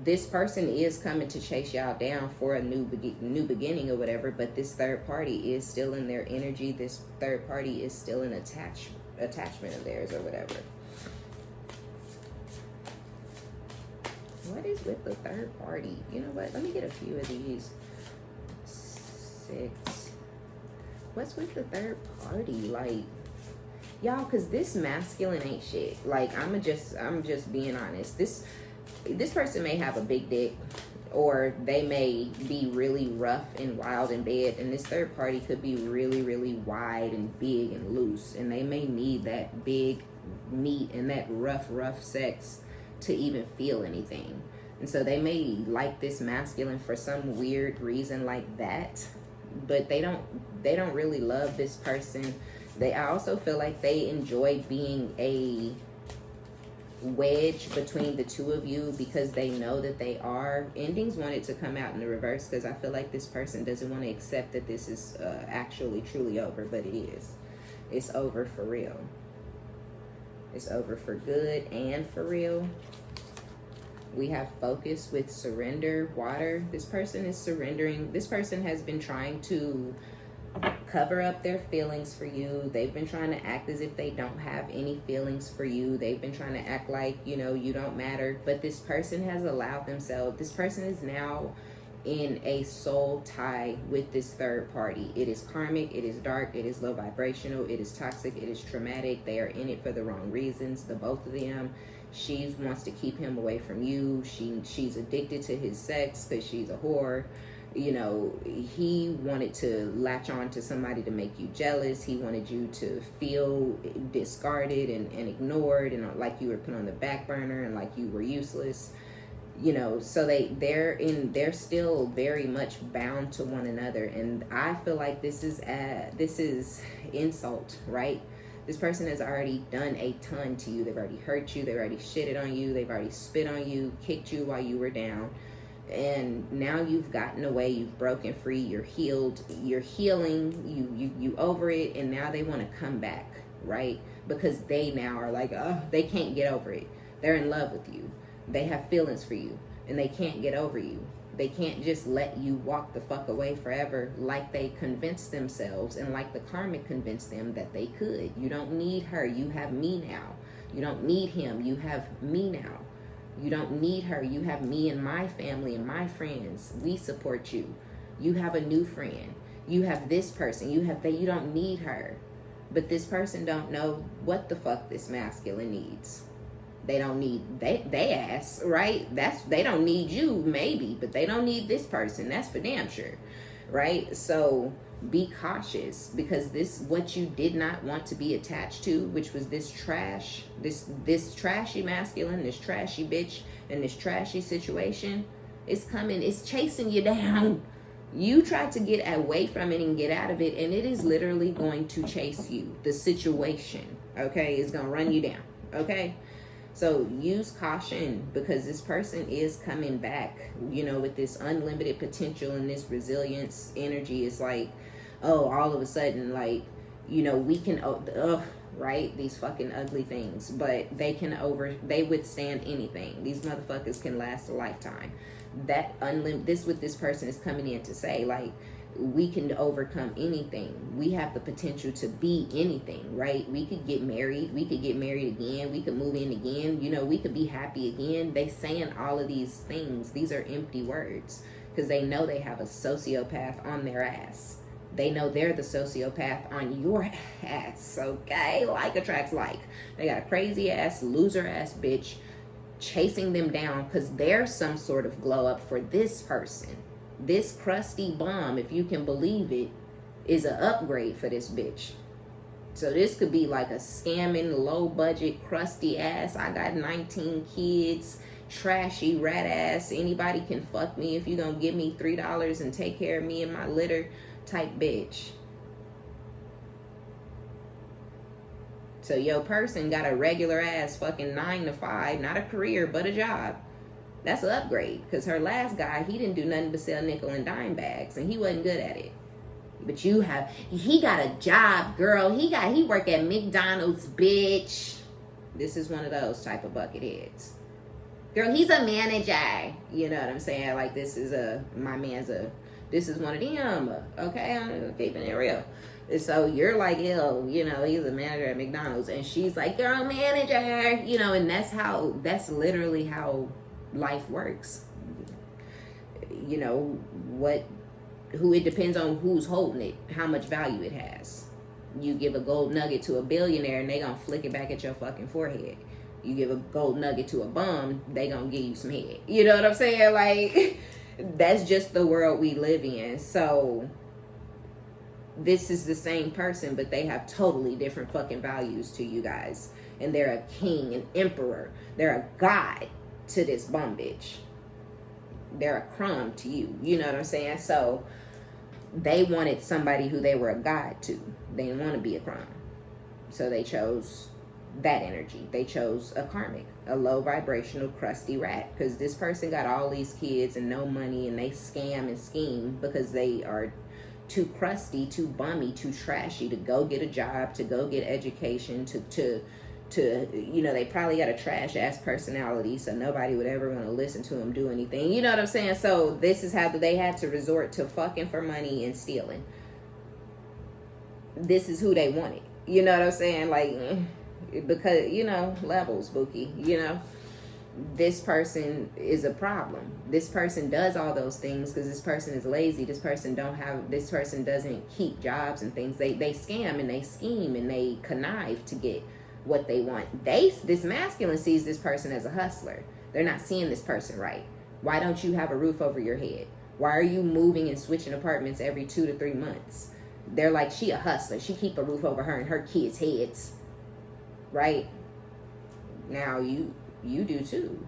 this person is coming to chase y'all down for a new beginning or whatever, but this third party is still in their energy. This third party is still an attachment of theirs or whatever. What is with the third party? You know what? Let me get a few of these. 6. What's with the third party? Like, y'all, because this masculine ain't shit. Like, I'm just being honest. This person may have a big dick, or they may be really rough and wild in bed, and this third party could be really, really wide and big and loose, and they may need that big meat and that rough sex to even feel anything. And so they may like this masculine for some weird reason like that, but they don't really love this person. I also feel like they enjoy being a wedge between the two of you, because they know that they are. Endings want it to come out in the reverse, because I feel like this person doesn't want to accept that this is actually truly over, but it is. It's over for real. It's over for good and for real. We have focus with surrender, water. This person is surrendering. This person has been trying to cover up their feelings for you. They've been trying to act as if they don't have any feelings for you. They've been trying to act like, you know, you don't matter. But this person has allowed themselves, this person is now in a soul tie with this third party. It is karmic, it is dark, it is low vibrational, it is toxic, it is traumatic. They are in it for the wrong reasons, the both of them. She wants to keep him away from you. She's addicted to his sex because she's a whore. You know, he wanted to latch on to somebody to make you jealous. He wanted you to feel discarded and ignored, and like you were put on the back burner and like you were useless. You know, so they're still very much bound to one another. And I feel like this is insult, right? This person has already done a ton to you. They've already hurt you. They've already shitted on you. They've already spit on you, kicked you while you were down. And now you've gotten away. You've broken free. You're healed. You're healing. You over it. And now they want to come back, right? Because they now are like, oh, they can't get over it. They're in love with you. They have feelings for you. And they can't get over you. They can't just let you walk the fuck away forever like they convinced themselves and like the karmic convinced them that they could. You don't need her. You have me now. You don't need him. You have me now. You don't need her. You have me and my family and my friends. We support you. You have a new friend. You have this person. You don't need her. But this person don't know what the fuck this masculine needs. They don't need they ass, right? They don't need you, maybe, but they don't need this person. That's for damn sure, right? So be cautious, because this, what you did not want to be attached to, which was this trash, this trashy masculine, this trashy bitch, and this trashy situation, is coming. It's chasing you down. You try to get away from it and get out of it, and it is literally going to chase you. The situation, okay, is going to run you down, okay? So use caution, because this person is coming back, you know, with this unlimited potential and this resilience energy. Is like, oh, all of a sudden, like, you know, we can, right? These fucking ugly things, but they withstand anything. These motherfuckers can last a lifetime. What this person is coming in to say, like, we can overcome anything. We have the potential to be anything, right? We could get married. We could get married again. We could move in again. You know, we could be happy again. They saying all of these things. These are empty words, because they know they have a sociopath on their ass. They know they're the sociopath on your ass, okay? Like attracts like. They got a crazy ass, loser ass bitch chasing them down, because there's some sort of glow up for this person. This crusty bomb, if you can believe it, is an upgrade for this bitch. So this could be like a scamming, low budget, crusty ass, I got 19 kids, trashy rat ass, anybody can fuck me if you gonna give me $3 and take care of me and my litter type bitch. So your person got a regular ass fucking 9 to 5, not a career, but a job. That's an upgrade, because her last guy, he didn't do nothing but sell nickel and dime bags, and he wasn't good at it. But he got a job, girl. He work at McDonald's, bitch. This is one of those type of bucket heads. Girl, he's a manager. You know what I'm saying? Like, this is one of them. Okay, I'm keeping it real. So you're like, ew, you know, he's a manager at McDonald's, and she's like, girl, manager, you know, and that's literally how life works. You know, it depends on who's holding it, how much value it has. You give a gold nugget to a billionaire and they gonna flick it back at your fucking forehead. You give a gold nugget to a bum, they gonna give you some head. You know what I'm saying? Like, that's just the world we live in. So this is the same person, but they have totally different fucking values to you guys. And they're a king, an emperor. They're a god to this bum bitch. They're a crumb to you. You know what I'm saying? So they wanted somebody who they were a god to. They didn't want to be a crumb. So they chose that energy. They chose a karmic, a low vibrational, crusty rat. Because this person got all these kids and no money, and they scam and scheme because they are too crusty, too bummy, too trashy to go get a job, to go get education, to you know, they probably got a trash ass personality, so nobody would ever want to listen to them do anything. You know what I'm saying? So this is how they had to resort to fucking for money and stealing. This is who they wanted. You know what I'm saying? Like, because, you know, levels, Bookie, you know, this person is a problem. This person does all those things because this person is lazy. This person doesn't keep jobs and things. They scam and they scheme and they connive to get what they want. This masculine sees this person as a hustler. They're not seeing this person right. Why don't you have a roof over your head? Why are you moving and switching apartments every 2 to 3 months? They're like, she a hustler. She keep a roof over her and her kids' heads. Right? Now you do too.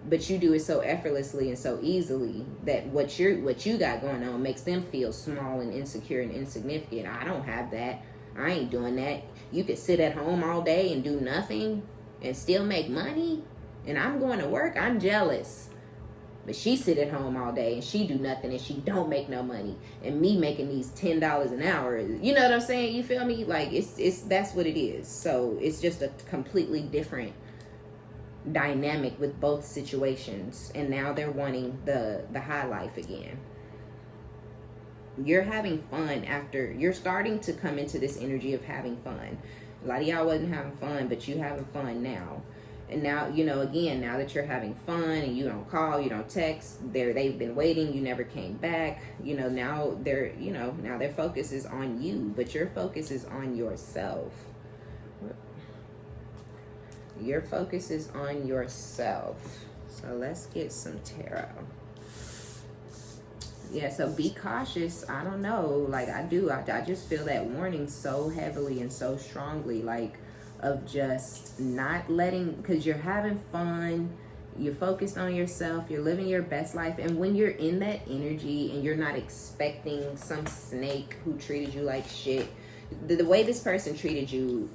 But you do it so effortlessly and so easily that what you got going on makes them feel small and insecure and insignificant. I don't have that. I ain't doing that. You could sit at home all day and do nothing and still make money, and I'm going to work. I'm jealous. But she sit at home all day and she do nothing and she don't make no money, and me making these $10 an hour. You know what I'm saying? You feel me? Like, it's that's what it is. So it's just a completely different dynamic with both situations, and now they're wanting the high life again. You're having fun after you're starting to come into this energy of having fun. A lot of y'all wasn't having fun, but you having fun now. And now, you know, again, now that you're having fun and you don't call, you don't text, they've been waiting, you never came back. You know, now now their focus is on you, but your focus is on yourself. Your focus is on yourself. So let's get some tarot. Yeah, so be cautious. I don't know. Like, I just feel that warning so heavily and so strongly, like, of just not letting, because you're having fun, you're focused on yourself, you're living your best life. And when you're in that energy and you're not expecting some snake who treated you like shit, the way this person treated you,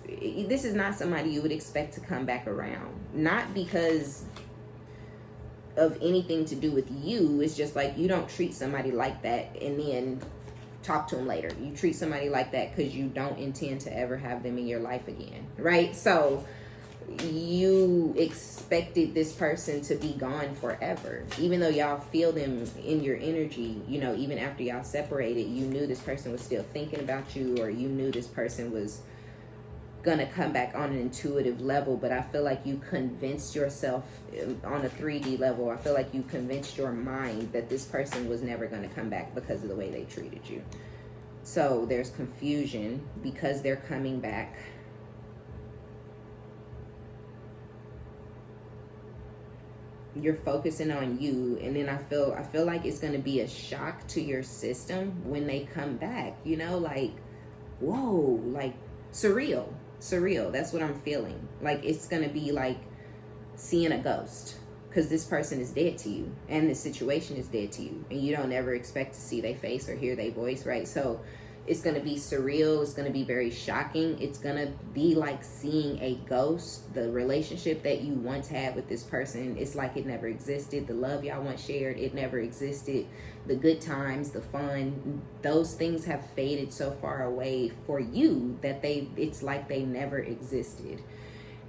this is not somebody you would expect to come back around. Not because of anything to do with you. It's just like, you don't treat somebody like that and then talk to them later. You treat somebody like that because you don't intend to ever have them in your life again, right? So you expected this person to be gone forever, even though y'all feel them in your energy. You know, even after y'all separated, you knew this person was still thinking about you, or you knew this person was gonna come back on an intuitive level. But I feel like you convinced yourself on a 3D level, I feel like you convinced your mind that this person was never gonna come back because of the way they treated you. So there's confusion because they're coming back. You're focusing on you, and then I feel like it's gonna be a shock to your system when they come back. You know, like, whoa, like surreal. That's what I'm feeling. Like, it's gonna be like seeing a ghost, because this person is dead to you and the situation is dead to you, and you don't ever expect to see their face or hear their voice, right? So it's going to be surreal. It's going to be very shocking. It's going to be like seeing a ghost. The relationship that you once had with this person, it's like it never existed. The love y'all once shared, it never existed. The good times, the fun, those things have faded so far away for you that it's like they never existed.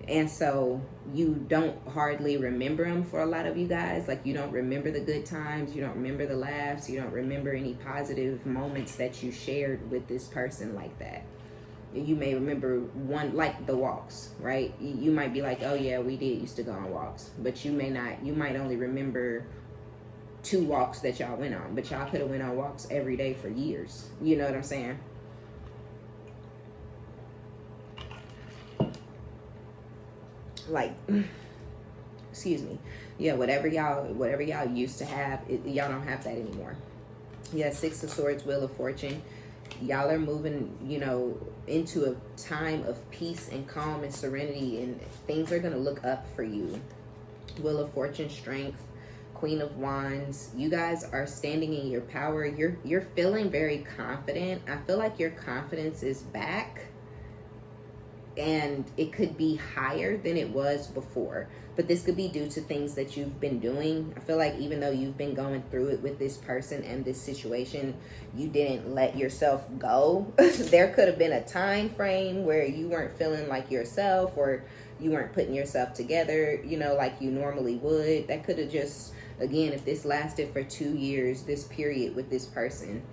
And so you don't hardly remember them for a lot of you guys. Like, you don't remember the good times. You don't remember the laughs. You don't remember any positive moments that you shared with this person like that. You may remember one, like the walks, right? You might be like, oh yeah, we did used to go on walks. But you may not. You might only remember 2 walks that y'all went on. But y'all could have went on walks every day for years. You know what I'm saying? like, excuse me, yeah, whatever y'all used to have, y'all don't have that anymore. Yeah, Six of Swords, Wheel of Fortune. Y'all are moving, you know, into a time of peace and calm and serenity, and things are going to look up for you. Wheel of Fortune, strength. Queen of Wands. You guys are standing in your power. You're feeling very confident. I feel like your confidence is back, and it could be higher than it was before, but this could be due to things that you've been doing. I feel like even though you've been going through it with this person and this situation, you didn't let yourself go. There could have been a time frame where you weren't feeling like yourself, or you weren't putting yourself together, you know, like you normally would. That could have just, again, if this lasted for 2 years, this period with this person,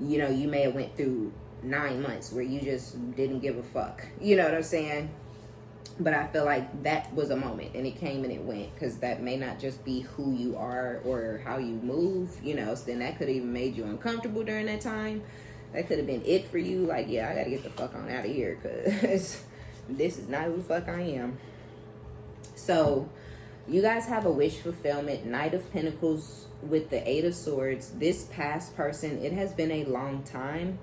you know, you may have went through 9 months where you just didn't give a fuck. You know what I'm saying? But I feel like that was a moment, and it came and it went, because that may not just be who you are or how you move, you know. So then that could have even made you uncomfortable during that time. That could have been it for you. Like, yeah, I gotta get the fuck on out of here, because this is not who the fuck I am. So you guys have a wish fulfillment. Knight of Pentacles with the Eight of Swords. This past person, it has been a long time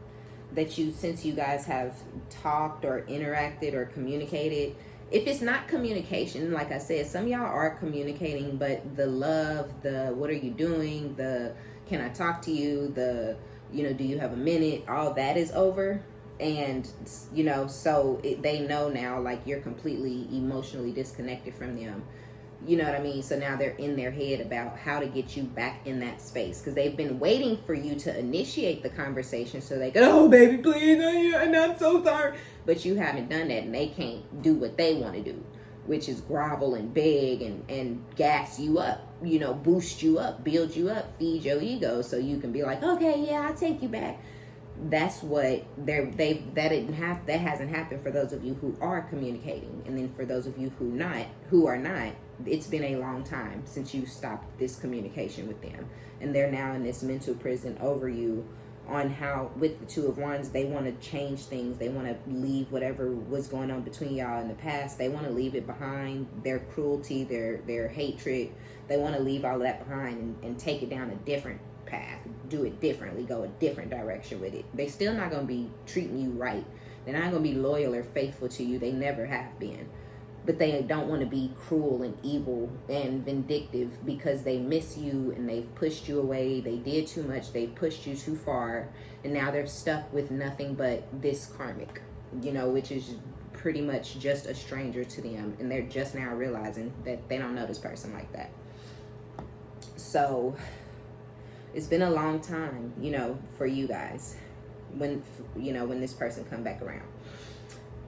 that since you guys have talked or interacted or communicated. If it's not communication, like I said, some of y'all are communicating, but the love, the what are you doing, the can I talk to you, the, you know, do you have a minute, all that is over. And, you know, so they know now, like, you're completely emotionally disconnected from them. You know what I mean? So now they're in their head about how to get you back in that space, because they've been waiting for you to initiate the conversation so they go, oh, baby, please, and I'm so sorry. But you haven't done that, and they can't do what they want to do, which is grovel and beg and gas you up, you know, boost you up, build you up, feed your ego so you can be like, okay, yeah, I'll take you back. That's what that hasn't happened for those of you who are communicating. And then for those of you who are not, it's been a long time since you stopped this communication with them, and they're now in this mental prison over you on how, with the Two of Wands, they want to change things. They want to leave whatever was going on between y'all in the past. They want to leave it behind, their cruelty, their hatred. They want to leave all that behind and take it down a different path, do it differently, go a different direction with it. They still not going to be treating you right. They're not going to be loyal or faithful to you. They never have been. But they don't want to be cruel and evil and vindictive because they miss you and they've pushed you away. They did too much. They pushed you too far. And now they're stuck with nothing but this karmic, you know, which is pretty much just a stranger to them. And they're just now realizing that they don't know this person like that. So it's been a long time, you know, for you guys when this person come back around.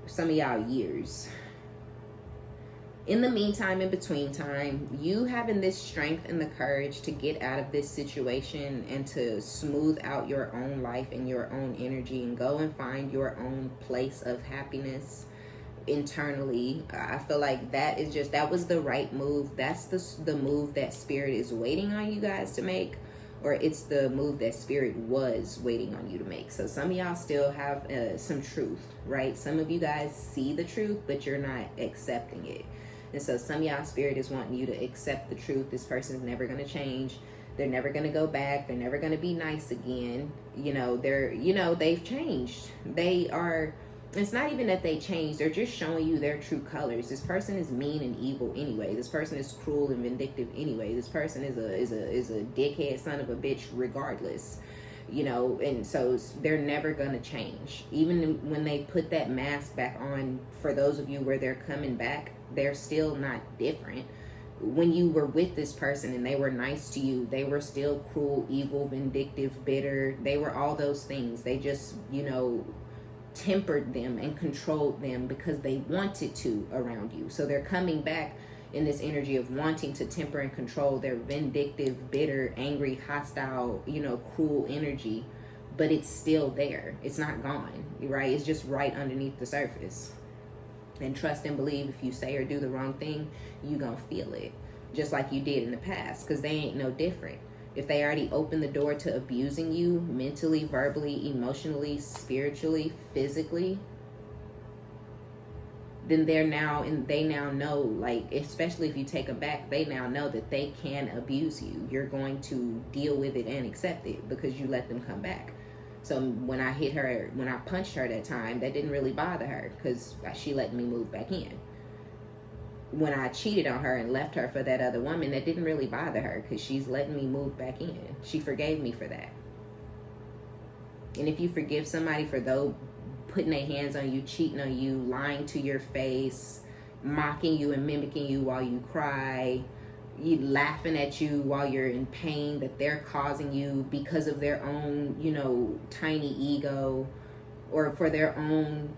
Some of y'all years. In the meantime, in between time, you having this strength and the courage to get out of this situation and to smooth out your own life and your own energy and go and find your own place of happiness internally. I feel like that was the right move. That's the move that Spirit is waiting on you guys to make, or it's the move that Spirit was waiting on you to make. So some of y'all still have some truth, right? Some of you guys see the truth, but you're not accepting it. And so some of y'all, Spirit is wanting you to accept the truth. This person's never going to change. They're never going to go back. They're never going to be nice again. You know, they've changed. It's not even that they changed. They're just showing you their true colors. This person is mean and evil anyway. This person is cruel and vindictive anyway. This person is a dickhead son of a bitch regardless. You know, and so they're never going to change. Even when they put that mask back on, for those of you where they're coming back, they're still not different. When you were with this person and they were nice to you, they were still cruel, evil, vindictive, bitter. They were all those things. They just, you know, tempered them and controlled them because they wanted to around you. So they're coming back in this energy of wanting to temper and control their vindictive, bitter, angry, hostile, you know, cruel energy, but it's still there. It's not gone, right? It's just right underneath the surface. And trust and believe, if you say or do the wrong thing, you gonna feel it, just like you did in the past, because they ain't no different. If they already opened the door to abusing you mentally, verbally, emotionally, spiritually, physically, then they're now, and they now know, like, especially if you take them back, they now know that they can abuse you. You're going to deal with it and accept it because you let them come back. So when I hit her, when I punched her that time, that didn't really bother her because she let me move back in. When I cheated on her and left her for that other woman, that didn't really bother her because she's letting me move back in. She forgave me for that. And if you forgive somebody for though putting their hands on you, cheating on you, lying to your face, mocking you and mimicking you while you cry, you laughing at you while you're in pain that they're causing you because of their own, you know, tiny ego, or for their own,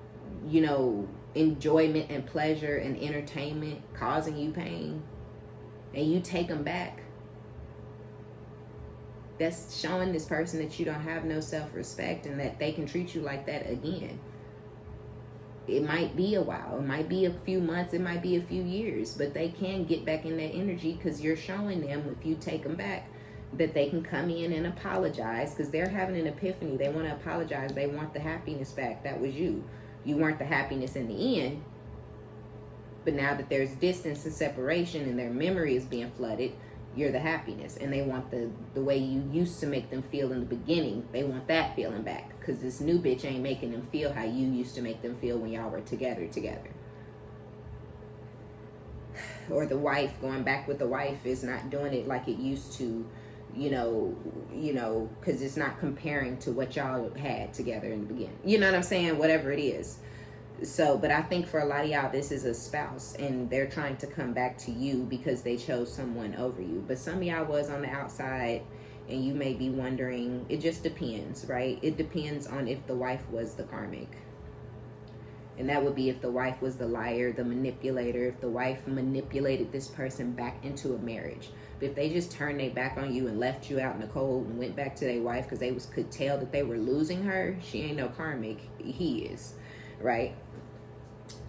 you know, enjoyment and pleasure and entertainment, causing you pain, and you take them back. That's showing this person that you don't have no self-respect and that they can treat you like that again. It might be a while, it might be a few months, it might be a few years, but they can get back in that energy because you're showing them, if you take them back, that they can come in and apologize because they're having an epiphany. They want to apologize. They want the happiness back. That was you. You weren't the happiness in the end. But now that there's distance and separation and their memory is being flooded, you're the happiness. And they want the way you used to make them feel in the beginning. They want that feeling back because this new bitch ain't making them feel how you used to make them feel when y'all were together. Or the wife, going back with the wife, is not doing it like it used to, you know, because it's not comparing to what y'all had together in the beginning. You know what I'm saying? Whatever it is. So, but I think for a lot of y'all, this is a spouse and they're trying to come back to you because they chose someone over you. But some of y'all was on the outside and you may be wondering, it just depends, right? It depends on if the wife was the karmic. And that would be if the wife was the liar, the manipulator, if the wife manipulated this person back into a marriage. But if they just turned their back on you and left you out in the cold and went back to their wife because they could tell that they were losing her, she ain't no karmic. He is, right?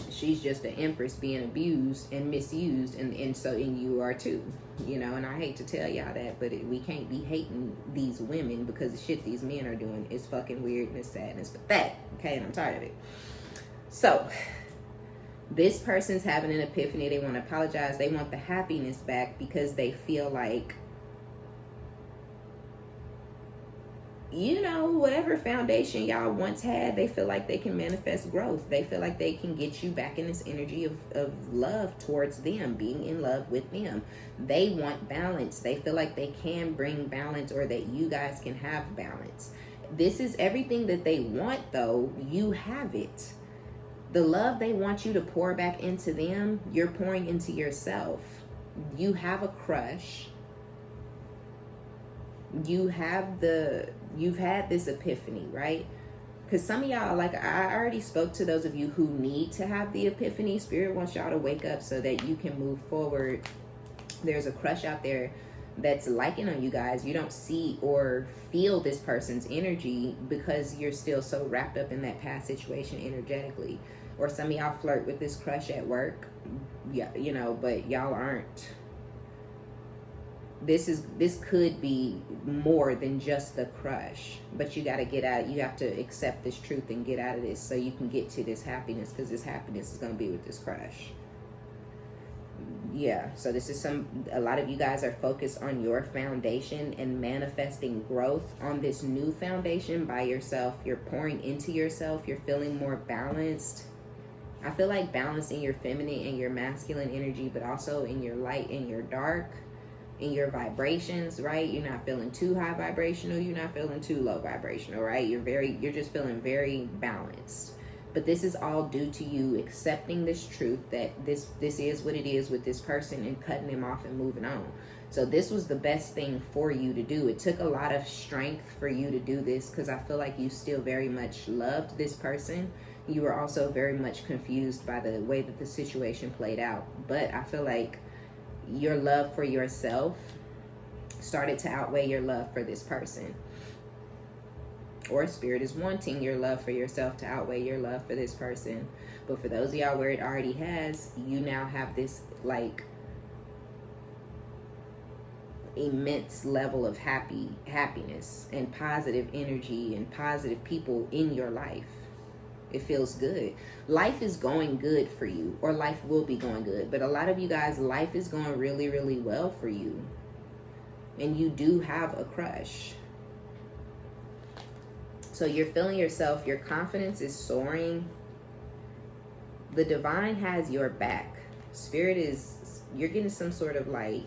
She's just an empress being abused and misused, and you are too, you know. And I hate to tell y'all that, but we can't be hating these women because the shit these men are doing is fucking weird and it's sad and it's pathetic, okay? And I'm tired of it. So this person's having an epiphany. They want to apologize. They want the happiness back because they feel like, you know, whatever foundation y'all once had, they feel like they can manifest growth. They feel like they can get you back in this energy of love towards them, being in love with them. They want balance. They feel like they can bring balance, or that you guys can have balance. This is everything that they want, though. You have it. The love they want you to pour back into them, you're pouring into yourself. You have a crush. You've had this epiphany, right? Because some of y'all, like I already spoke to those of you who need to have the epiphany. Spirit wants y'all to wake up so that you can move forward. There's a crush out there that's liking on you guys. You don't see or feel this person's energy because you're still so wrapped up in that past situation energetically. Or some of y'all flirt with this crush at work. Yeah, you know, but y'all aren't. This could be more than just the crush, but you got to get out. You have to accept this truth and get out of this so you can get to this happiness, because this happiness is going to be with this crush. Yeah, so this is a lot of you guys are focused on your foundation and manifesting growth on this new foundation by yourself. You're pouring into yourself. You're feeling more balanced. I feel like balancing your feminine and your masculine energy, but also in your light and your dark, in your vibrations, right? You're not feeling too high vibrational. You're not feeling too low vibrational, right? You're just feeling very balanced. But this is all due to you accepting this truth that this is what it is with this person and cutting them off and moving on. So this was the best thing for you to do. It took a lot of strength for you to do this, because I feel like you still very much loved this person. You were also very much confused by the way that the situation played out. But I feel like your love for yourself started to outweigh your love for this person. Or Spirit is wanting your love for yourself to outweigh your love for this person. But for those of y'all where it already has, you now have this like immense level of happiness and positive energy and positive people in your life. It feels good. Life is going good for you, or life will be going good. But a lot of you guys, life is going really, really well for you. And you do have a crush. So you're feeling yourself. Your confidence is soaring. The divine has your back. Spirit is, you're getting some sort of like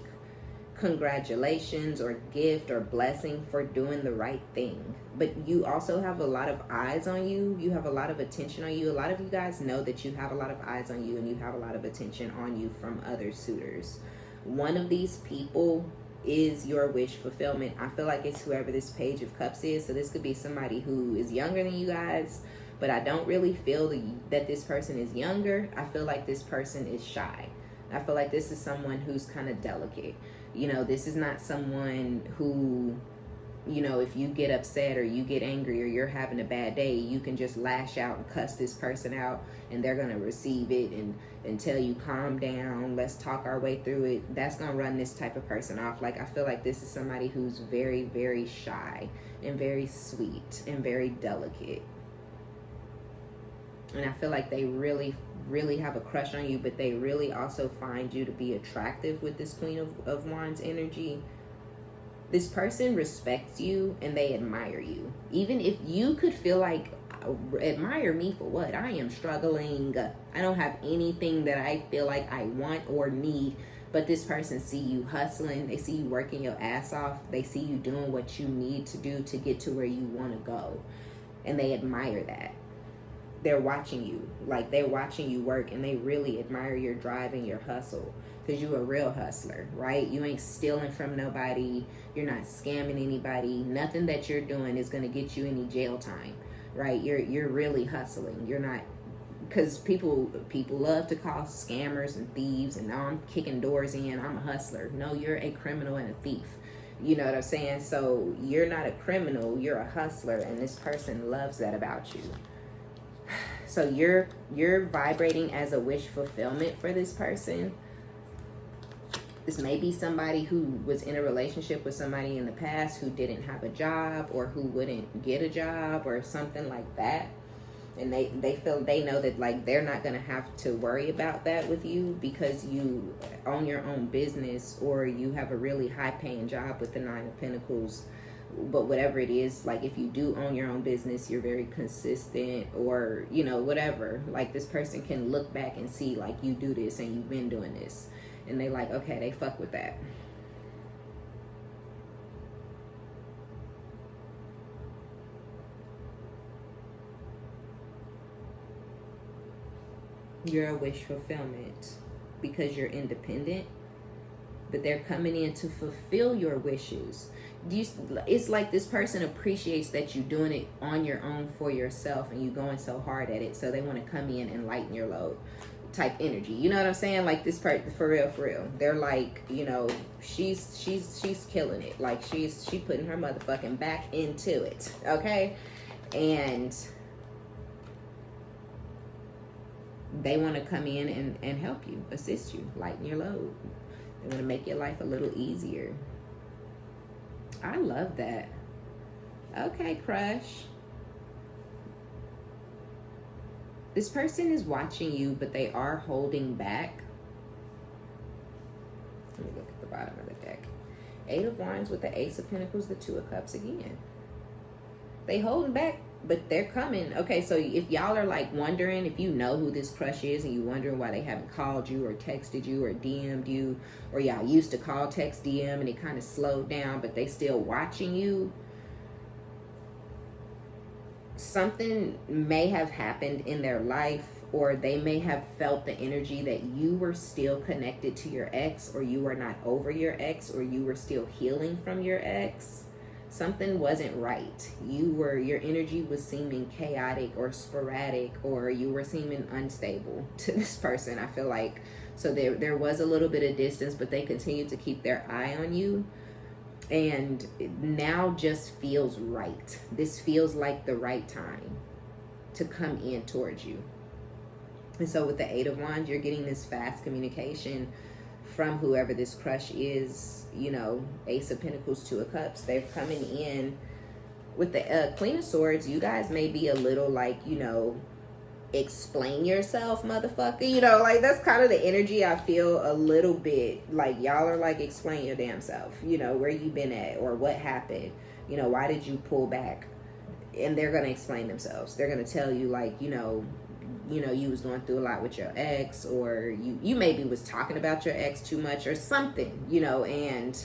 congratulations or gift or blessing for doing the right thing. But you also have a lot of eyes on you. You have a lot of attention on you. A lot of you guys know that you have a lot of eyes on you, and you have a lot of attention on you from other suitors. One of these people is your wish fulfillment. I feel like it's whoever this Page of Cups is. So this could be somebody who is younger than you guys, but I don't really feel that this person is younger. I feel like this person is shy. I feel like this is someone who's kind of delicate. You know, this is not someone who, you know, if you get upset or you get angry or you're having a bad day, you can just lash out and cuss this person out, and they're going to receive it and tell you, calm down, let's talk our way through it. That's going to run this type of person off. Like, I feel like this is somebody who's very, very shy and very sweet and very delicate. And I feel like they really, really have a crush on you, but they really also find you to be attractive with this Queen of Wands energy. This person respects you and they admire you. Even if you could feel like, admire me for what? I am struggling. I don't have anything that I feel like I want or need. But this person see you hustling. They see you working your ass off. They see you doing what you need to do to get to where you want to go. And they admire that. They're watching you. Like, they're watching you work, and they really admire your drive and your hustle. Because you're a real hustler, right? You ain't stealing from nobody. You're not scamming anybody. Nothing that you're doing is going to get you any jail time, right? You're really hustling. You're not, because people love to call scammers and thieves, and now I'm kicking doors in, I'm a hustler. No, you're a criminal and a thief. You know what I'm saying? So you're not a criminal, you're a hustler, and this person loves that about you. So you're vibrating as a wish fulfillment for this person. This may be somebody who was in a relationship with somebody in the past who didn't have a job, or who wouldn't get a job, or something like that. And they feel, they know that like they're not going to have to worry about that with you, because you own your own business, or you have a really high paying job with the Nine of Pentacles. But whatever it is, like if you do own your own business, you're very consistent, or, you know, whatever. Like, this person can look back and see like you do this and you've been doing this, and they like, okay, they fuck with that. You're a wish fulfillment because you're independent, but they're coming in to fulfill your wishes. It's like this person appreciates that you're doing it on your own for yourself, and you going so hard at it, so they want to come in and lighten your load type energy. You know what I'm saying? Like, this part, for real, they're like, you know, she's killing it. Like, she putting her motherfucking back into it, okay? And they want to come in and help you, assist you, lighten your load. They want to make your life a little easier. I love that. Okay, crush. This person is watching you, but they are holding back. Let me look at the bottom of the deck. Eight of Wands with the Ace of Pentacles, the Two of Cups again. They holding back, but they're coming. Okay, so if y'all are like wondering, if you know who this crush is and you wondering why they haven't called you or texted you or DM'd you, or y'all used to call, text, DM, and it kind of slowed down, but they still watching you, something may have happened in their life, or they may have felt the energy that you were still connected to your ex, or you were not over your ex, or you were still healing from your ex. Something wasn't right. Your energy was seeming chaotic or sporadic, or you were seeming unstable to this person, I feel like. So there was a little bit of distance, but they continued to keep their eye on you. And now just feels right. This feels like the right time to come in towards you. And so with the Eight of Wands, you're getting this fast communication from whoever this crush is. You know, Ace of Pentacles, Two of Cups. They're coming in with the Queen of Swords. You guys may be a little like, you know, explain yourself, motherfucker. You know, like that's kind of the energy I feel a little bit. Like y'all are like, explain your damn self. You know, where you been at or what happened. You know, why did you pull back? And they're gonna explain themselves. They're gonna tell you like, you know, you was going through a lot with your ex, or you maybe was talking about your ex too much or something, you know, and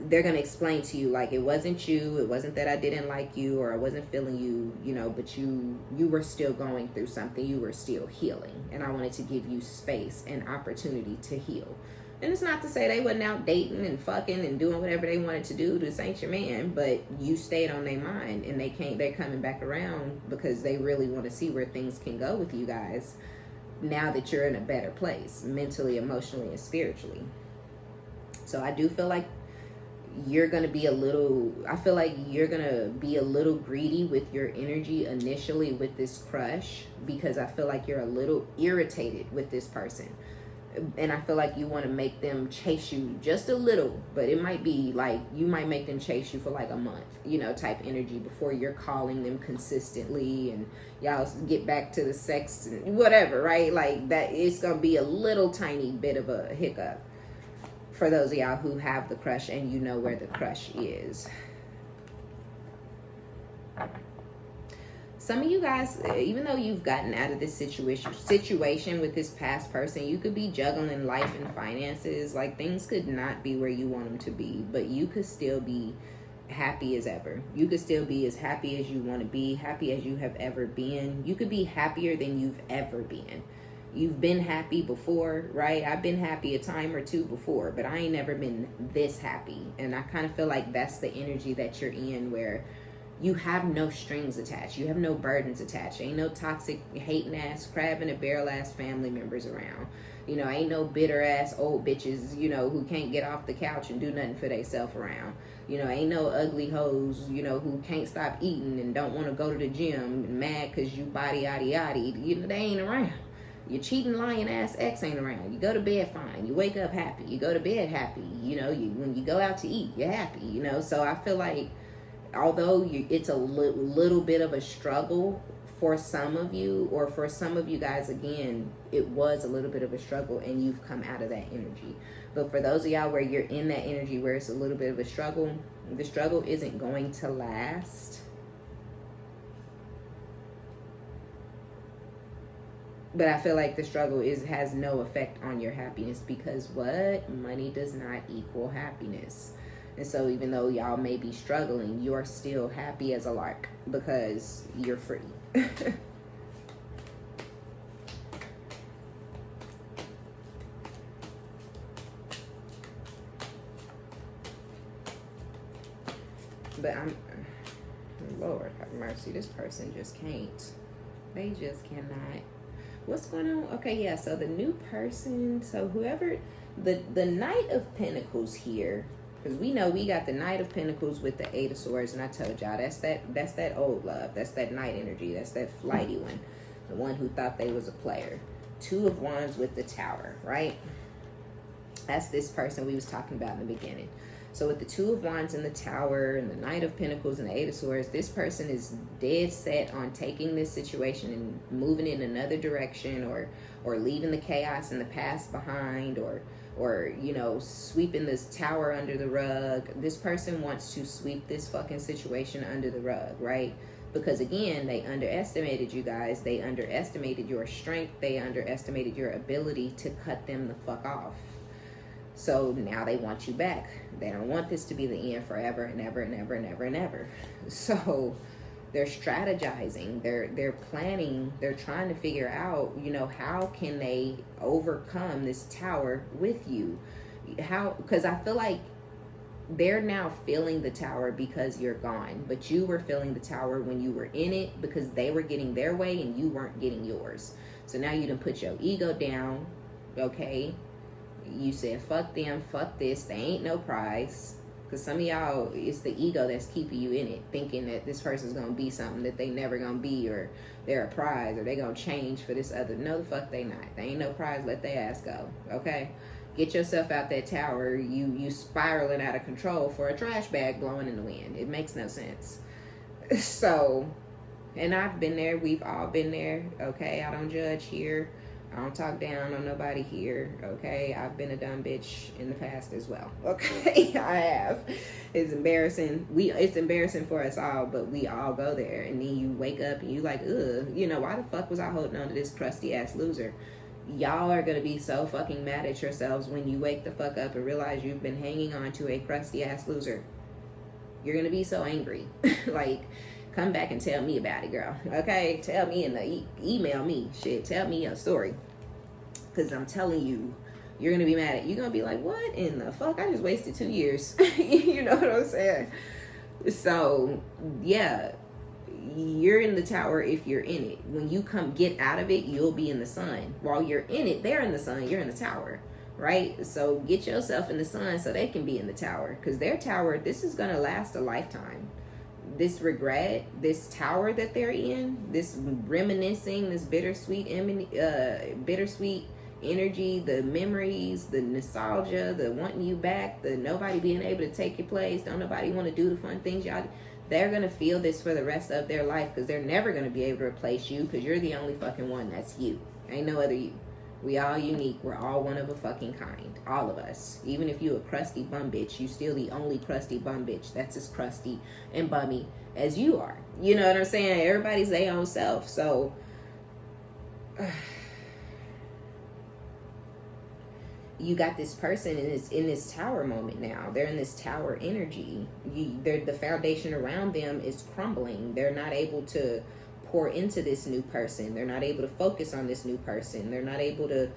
they're going to explain to you like, it wasn't you, it wasn't that I didn't like you or I wasn't feeling you, you know, but you were still going through something, you were still healing, and I wanted to give you space and opportunity to heal. And it's not to say they wasn't out dating and fucking and doing whatever they wanted to do. This ain't your man, but you stayed on their mind, and they're coming back around because they really want to see where things can go with you guys now that you're in a better place mentally, emotionally, and spiritually. So I do feel like you're going to be a little greedy with your energy initially with this crush, because I feel like you're a little irritated with this person. And I feel like you want to make them chase you just a little, but it might be like you might make them chase you for like a month, you know, type energy before you're calling them consistently and y'all get back to the sex and whatever, right? Like that, it's going to be a little tiny bit of a hiccup for those of y'all who have the crush and you know where the crush is. Some of you guys, even though you've gotten out of this situation with this past person, you could be juggling life and finances. Like things could not be where you want them to be, but you could still be happy as ever. You could still be as happy as you want to be, happy as you have ever been. You could be happier than you've ever been. You've been happy before, right? I've been happy a time or two before, but I ain't never been this happy. And I kind of feel like that's the energy that you're in, where you have no strings attached. You have no burdens attached. Ain't no toxic, hating ass, crab in a barrel ass family members around. You know, ain't no bitter ass old bitches, you know, who can't get off the couch and do nothing for themselves around. You know, ain't no ugly hoes, you know, who can't stop eating and don't want to go to the gym and mad because you body yaddy yaddy. You know, they ain't around. Your cheating, lying ass ex ain't around. You go to bed fine. You wake up happy. You go to bed happy. You know, when you go out to eat, you're happy, you know. So I feel like although it's a little bit of a struggle for some of you, or for some of you guys, again, it was a little bit of a struggle and you've come out of that energy. But for those of y'all where you're in that energy where it's a little bit of a struggle, the struggle isn't going to last. But I feel like the struggle has no effect on your happiness, because what? Money does not equal happiness. And so even though y'all may be struggling, you're still happy as a lark because you're free. But Lord have mercy, this person just can't. They just cannot. What's going on? Okay, yeah, so the new person, so whoever, the Knight of Pentacles here, because we know we got the Knight of Pentacles with the Eight of Swords, and I told y'all that's that old love, that's that Knight energy, that's that flighty one, the one who thought they was a player. Two of Wands with the Tower, right? That's this person we was talking about in the beginning. So with the Two of Wands and the Tower and the Knight of Pentacles and the Eight of Swords, this person is dead set on taking this situation and moving in another direction, or leaving the chaos and the past behind, or you know, sweeping this tower under the rug. This person wants to sweep this fucking situation under the rug, right? Because again, they underestimated you guys. They underestimated your strength. They underestimated your ability to cut them the fuck off. So now they want you back. They don't want this to be the end forever and ever and ever and ever and ever. So they're strategizing, they're planning, they're trying to figure out, you know, how can they overcome this tower with you? How? Because I feel like they're now feeling the tower because you're gone, but you were feeling the tower when you were in it, because they were getting their way and you weren't getting yours. So now you done put your ego down, okay? You said, fuck them, fuck this, they ain't no prize. Because some of y'all, it's the ego that's keeping you in it, thinking that this person's going to be something that they never going to be, or they're a prize, or they going to change for this other. No, the fuck they not. They ain't no prize, let their ass go, okay? Get yourself out that tower. You spiraling out of control for a trash bag blowing in the wind. It makes no sense. So And I've been there. We've all been there. Okay, I don't judge here. I don't talk down on nobody here. Okay, I've been a dumb bitch in the past as well. Okay, I have. It's embarrassing. It's embarrassing for us all, but we all go there. And then you wake up and you like, ugh, you know, why the fuck was I holding on to this crusty ass loser? Y'all are gonna be so fucking mad at yourselves when you wake the fuck up and realize you've been hanging on to a crusty ass loser. You're gonna be so angry. Like, come back and tell me about it, girl. Okay? Tell me in the email me. Shit, tell me your story. Because I'm telling you, you're going to be mad at it. You're going to be like, what in the fuck? I just wasted 2 years. You know what I'm saying? So, yeah. You're in the tower if you're in it. When you get out of it, you'll be in the sun. While you're in it, they're in the sun. You're in the tower. Right? So, get yourself in the sun so they can be in the tower. Because their tower, this is going to last a lifetime. This regret, this tower that they're in, this reminiscing, this bittersweet energy, the memories, the nostalgia, the wanting you back, the nobody being able to take your place, don't nobody want to do the fun things y'all, they're going to feel this for the rest of their life because they're never going to be able to replace you because you're the only fucking one. That's you. Ain't no other you. We all unique. We're all one of a fucking kind. All of us. Even if you a crusty bum bitch, you still the only crusty bum bitch that's as crusty and bummy as you are. You know what I'm saying? Everybody's their own self. So, you got this person in this tower moment now. They're in this tower energy. The foundation around them is crumbling. They're not able to pour into this new person. They're not able to focus on this new person. They're not able to,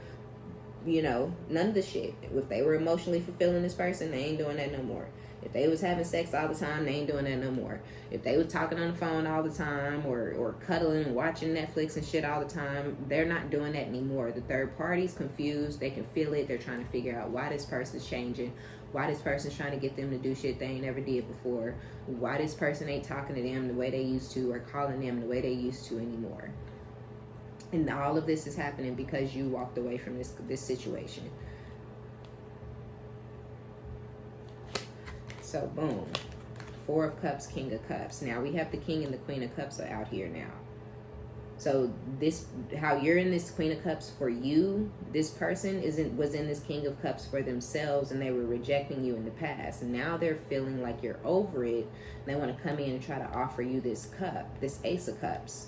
you know, none of the shit. If they were emotionally fulfilling this person, they ain't doing that no more. If they was having sex all the time, they ain't doing that no more. If they was talking on the phone all the time or cuddling and watching Netflix and shit all the time, they're not doing that anymore. The third party's confused. They can feel it. They're trying to figure out why this person's changing, why this person's trying to get them to do shit they ain't never did before, why this person ain't talking to them the way they used to or calling them the way they used to anymore. And all of this is happening because you walked away from this situation. So, boom. 4 of Cups, King of Cups. Now, we have the King and the Queen of Cups out here now. So, this, how you're in this Queen of Cups for you, this person was in this King of Cups for themselves, and they were rejecting you in the past. And now they're feeling like you're over it. And they want to come in and try to offer you this cup, this Ace of Cups.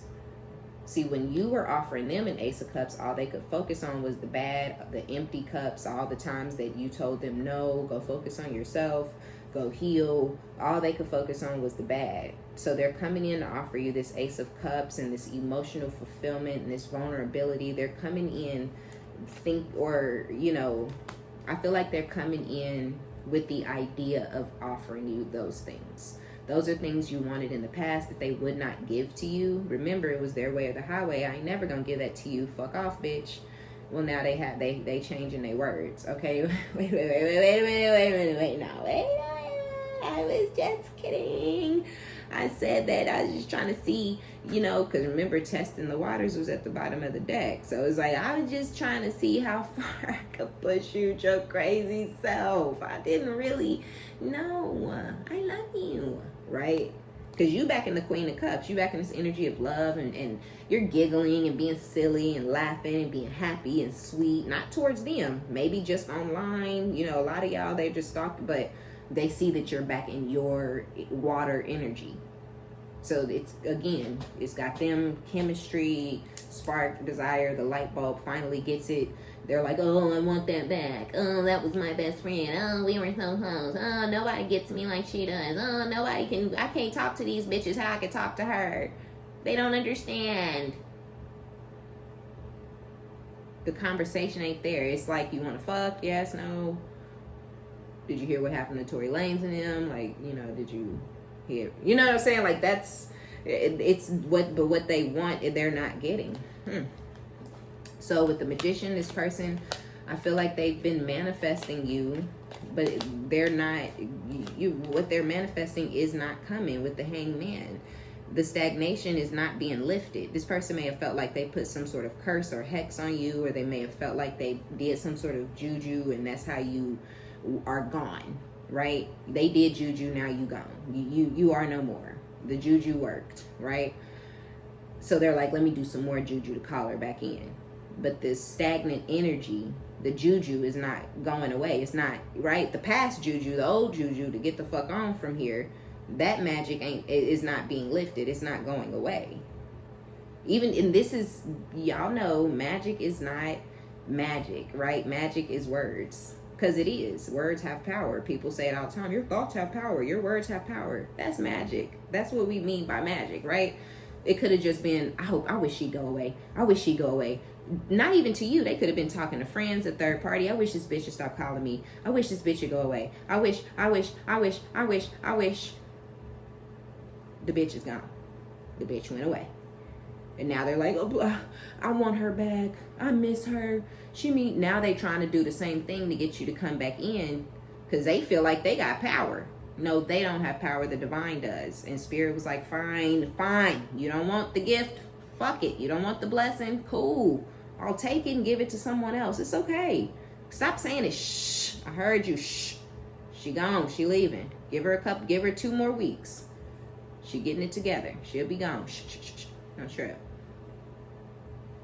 See, when you were offering them an Ace of Cups, all they could focus on was the bad, the empty cups, all the times that you told them, no, go focus on yourself, go heal. All they could focus on was the bad. So they're coming in to offer you this Ace of Cups and this emotional fulfillment and this vulnerability. They're coming in, I feel like they're coming in with the idea of offering you those things. Those are things you wanted in the past that they would not give to you. Remember, it was their way or the highway. I ain't never gonna give that to you. Fuck off, bitch. Well, now they changing their words. Okay, wait a minute. No, wait. I was just kidding. I said that I was just trying to see, because remember, testing the waters was at the bottom of the deck. So it's like, I was just trying to see how far I could push you with your crazy self. I didn't really know. I love you, right? Because you back in the Queen of Cups. You back in this energy of love, and you're giggling and being silly and laughing and being happy and sweet. Not towards them. Maybe just online. A lot of y'all, they just stalk, but they see that you're back in your water energy. So it's got them chemistry, spark, desire, the light bulb finally gets it. They're like, oh, I want that back. Oh, that was my best friend. Oh, we were so close. Oh, nobody gets me like she does. Oh, I can't talk to these bitches how I can talk to her. They don't understand. The conversation ain't there. It's like, you want to fuck? Yes, no. Did you hear what happened to Tory Lanez and them? Like, did you hear? You know what I'm saying? Like, it's what they want, they're not getting. So with the Magician, this person, I feel like they've been manifesting you, but they're not, what they're manifesting is not coming. With the Hangman, the stagnation is not being lifted. This person may have felt like they put some sort of curse or hex on you, or they may have felt like they did some sort of juju, and that's how you are gone, right? They did juju, now you gone. You are no more. The juju worked, right? So they're like, let me do some more juju to call her back in. But this stagnant energy, the juju is not going away. It's not, right? The past juju, the old juju to get the fuck on from here, that magic is not being lifted. It's not going away. Even, and this is, y'all know, magic is not magic, right? Magic is words. Because it is. Words have power. People say it all the time. Your thoughts have power. Your words have power. That's magic. That's what we mean by magic, right? It could have just been, I wish she'd go away. I wish she'd go away. Not even to you. They could have been talking to friends, a third party. I wish this bitch would stop calling me. I wish this bitch would go away. I wish. The bitch is gone. The bitch went away. And now they're like, oh, I want her back. I miss her. Now they trying to do the same thing to get you to come back in because they feel like they got power. No, they don't have power. The divine does. And Spirit was like, fine. You don't want the gift? Fuck it. You don't want the blessing? Cool. I'll take it and give it to someone else. It's okay. Stop saying it. Shh. I heard you. Shh. She gone. She leaving. Give her 2 more weeks. She getting it together. She'll be gone. Shh. No trip.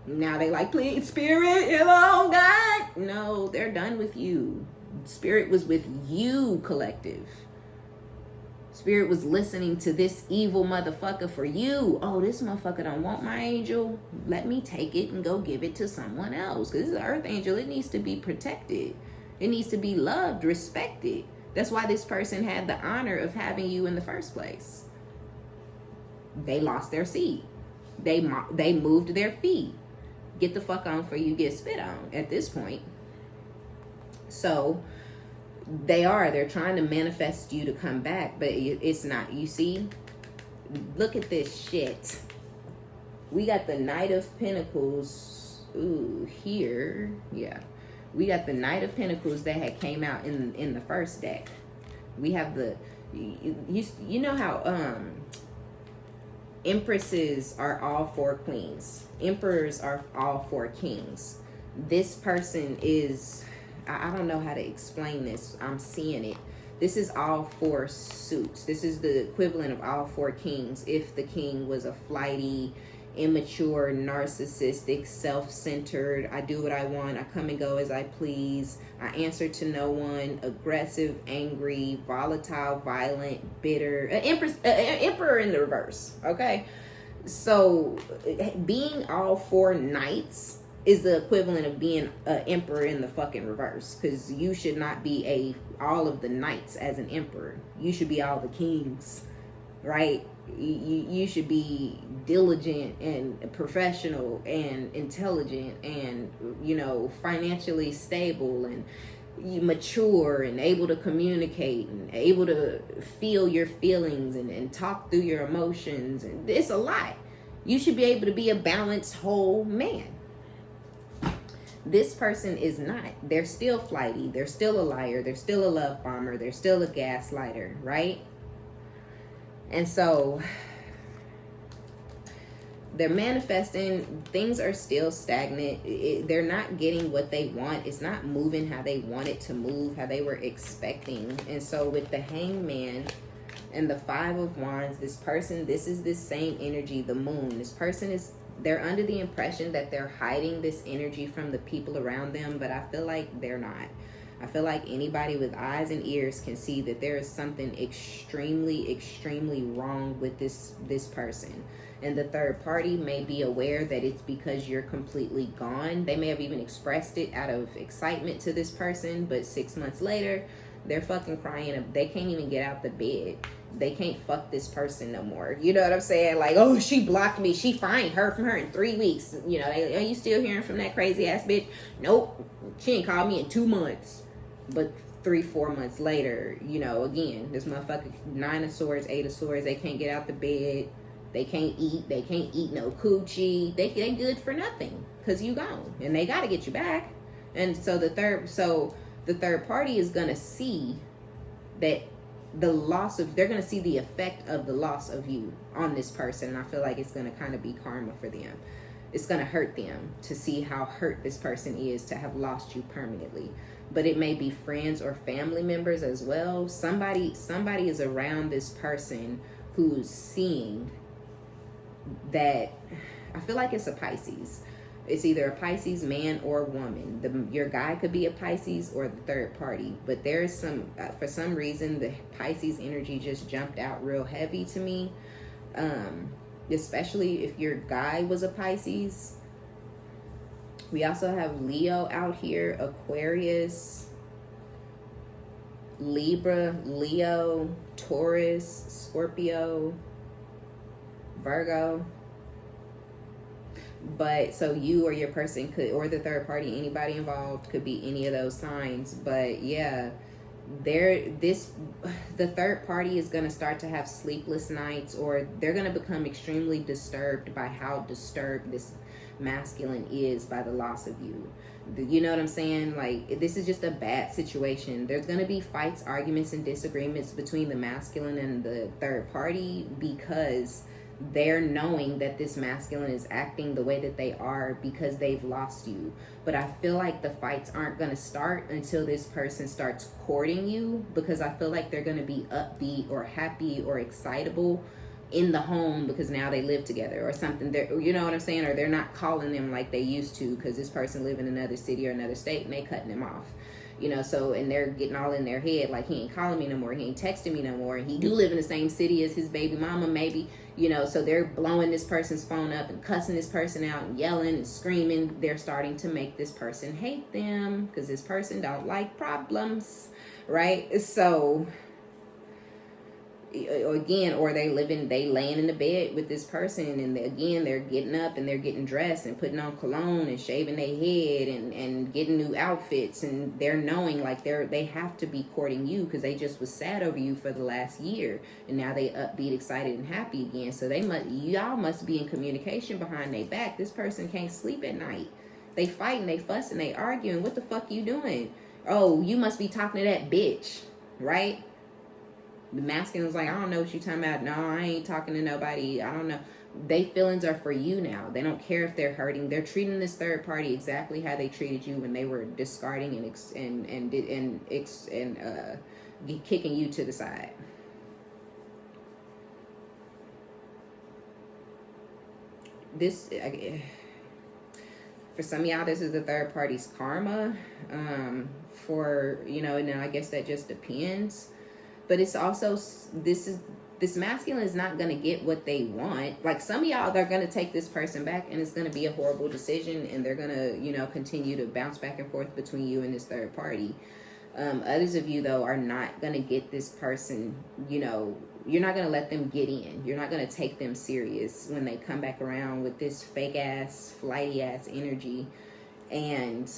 Now they like, please, Spirit, hello, God. No, they're done with you. Spirit was with you, collective. Spirit was listening to this evil motherfucker for you. Oh, this motherfucker don't want my angel. Let me take it and go give it to someone else. Because this is an earth angel. It needs to be protected. It needs to be loved, respected. That's why this person had the honor of having you in the first place. They lost their seed. They moved their feet. Get the fuck on for you get spit on at this point. So they're trying to manifest you to come back, but it's not. You see, look at this shit. We got the Knight of Pentacles. Ooh, here. Yeah. We got the Knight of Pentacles that had came out in the first deck. We have the, you know how Empresses are all 4 queens. Emperors are all 4 kings. This person is, I don't know how to explain this. I'm seeing it. This is all 4 suits. This is the equivalent of all 4 kings. If the king was a flighty, immature, narcissistic, self-centered, I do what I want, I come and go as I please, I answer to no one, aggressive, angry, volatile, violent, bitter, emperor in the reverse. Okay, so being all 4 knights is the equivalent of being an emperor in the fucking reverse, because you should not be all of the knights as an emperor. You should be all the kings, right? You should be diligent and professional and intelligent and, you know, financially stable and mature and able to communicate and able to feel your feelings and talk through your emotions. And it's a lot. You should be able to be a balanced whole man. This person is not. They're still flighty. They're still a liar. They're still a love bomber. They're still a gaslighter, right? And so they're manifesting. Things are still stagnant. They're not getting what they want. It's not moving how they want it to move, how they were expecting. And so with the Hangman and the 5 of Wands, this person, this is this same energy, the moon. This person they're under the impression that they're hiding this energy from the people around them, but I feel like they're not. I feel like anybody with eyes and ears can see that there is something extremely, extremely wrong with this person. And the third party may be aware that it's because you're completely gone. They may have even expressed it out of excitement to this person, but 6 months later, they're fucking crying. They can't even get out the bed. They can't fuck this person no more. You know what I'm saying? Like, oh, she blocked me. She fine. Heard from her in 3 weeks. You know, are you still hearing from that crazy ass bitch? Nope. She ain't called me in 2 months. But 3-4 months later, you know, again, this motherfucker, 9 of Swords, 8 of Swords, they can't get out the bed. They can't eat. They can't eat no coochie. They good for nothing because you gone. And they got to get you back. And so the third party is going to see that they're going to see the effect of the loss of you on this person. And I feel like it's going to kind of be karma for them. It's going to hurt them to see how hurt this person is to have lost you permanently. But it may be friends or family members as well. Somebody is around this person who's seeing that I feel like it's a Pisces. It's either a Pisces man or woman. Your guy could be a Pisces or the third party. But there's some, for some reason, the Pisces energy just jumped out real heavy to me. Especially if your guy was a Pisces. We also have Leo out here, Aquarius, Libra, Leo, Taurus, Scorpio, Virgo. But so you or your person could, or the third party, anybody involved could be any of those signs. But yeah, the third party is going to start to have sleepless nights, or they're going to become extremely disturbed by how disturbed this masculine is by the loss of you. You know what I'm saying? Like, this is just a bad situation. There's going to be fights, arguments, and disagreements between the masculine and the third party, because they're knowing that this masculine is acting the way that they are because they've lost you. But I feel like the fights aren't going to start until this person starts courting you, because I feel like they're going to be upbeat or happy or excitable in the home because now they live together or something. You know what I'm saying? Or they're not calling them like they used to because this person live in another city or another state and they cutting them off. You know, so, and they're getting all in their head, like, he ain't calling me no more, he ain't texting me no more, and he do live in the same city as his baby mama, maybe, you know, so they're blowing this person's phone up and cussing this person out and yelling and screaming. They're starting to make this person hate them because this person don't like problems, right? So, again, or they laying in the bed with this person, and they're getting up and they're getting dressed and putting on cologne and shaving their head and getting new outfits, and they're knowing like they have to be courting you because they just was sad over you for the last year, and now they upbeat, excited, and happy again. So y'all must be in communication behind their back. This person can't sleep at night. They fighting, they fussing, they arguing. What the fuck you doing? Oh, you must be talking to that bitch, right? The masculine's like, I don't know what you talking about. No, I ain't talking to nobody. I don't know. They feelings are for you now. They don't care if they're hurting. They're treating this third party exactly how they treated you when they were discarding and kicking you to the side. This, for some of y'all, this is the third party's karma. For, you know, and then I guess that just depends. But it's also, this masculine is not going to get what they want. Like, some of y'all, they're going to take this person back and it's going to be a horrible decision, and they're going to, you know, continue to bounce back and forth between you and this third party. Others of you, though, are not going to get this person, you know, you're not going to let them get in. You're not going to take them serious when they come back around with this fake ass, flighty ass energy, and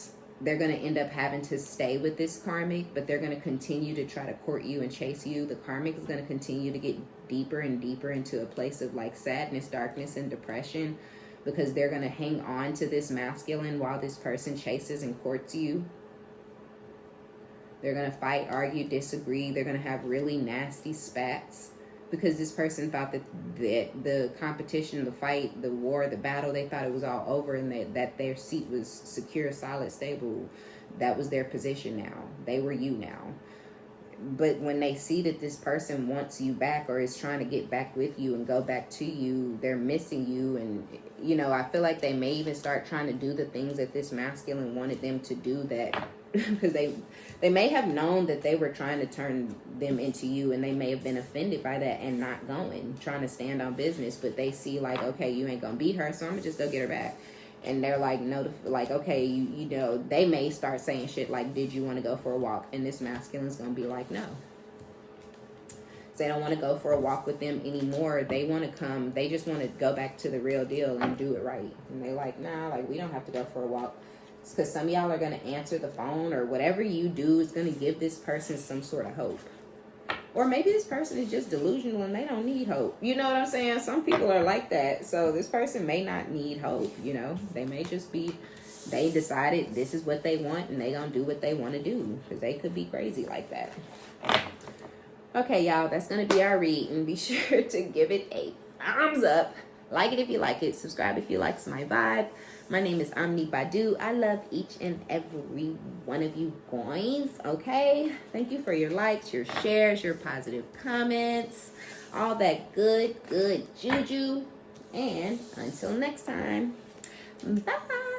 they're going to end up having to stay with this karmic, but they're going to continue to try to court you and chase you. The karmic is going to continue to get deeper and deeper into a place of like sadness, darkness, and depression, because they're going to hang on to this masculine while this person chases and courts you. They're going to fight, argue, disagree. They're going to have really nasty spats because this person thought that the competition, the fight, the war, the battle, they thought it was all over, and that their seat was secure, solid, stable. That was their position now. They were you now. But when they see that this person wants you back or is trying to get back with you and go back to you, they're missing you. And, you know, I feel like they may even start trying to do the things that this masculine wanted them to do, that because they may have known that they were trying to turn them into you, and they may have been offended by that and not going, trying to stand on business. But they see like, okay, you ain't gonna beat her, so I'm gonna just go get her back. And they're like, no, like, okay, you know, they may start saying shit like, did you want to go for a walk? And this masculine's gonna be like, no. They don't want to go for a walk with them anymore. They want to come, they just want to go back to the real deal and do it right. And they're like, nah, like, we don't have to go for a walk. It's because some of y'all are going to answer the phone, or whatever you do is going to give this person some sort of hope. Or maybe this person is just delusional and they don't need hope. You know what I'm saying? Some people are like that. So this person may not need hope, you know. They may just be, they decided this is what they want and they going to do what they want to do. Because they could be crazy like that. Okay, y'all, that's going to be our read. And be sure to give it a thumbs up. Like it if you like it. Subscribe if you like my vibe. My name is OmniBadu. I love each and every one of you guys, okay? Thank you for your likes, your shares, your positive comments, all that good juju. And until next time, bye.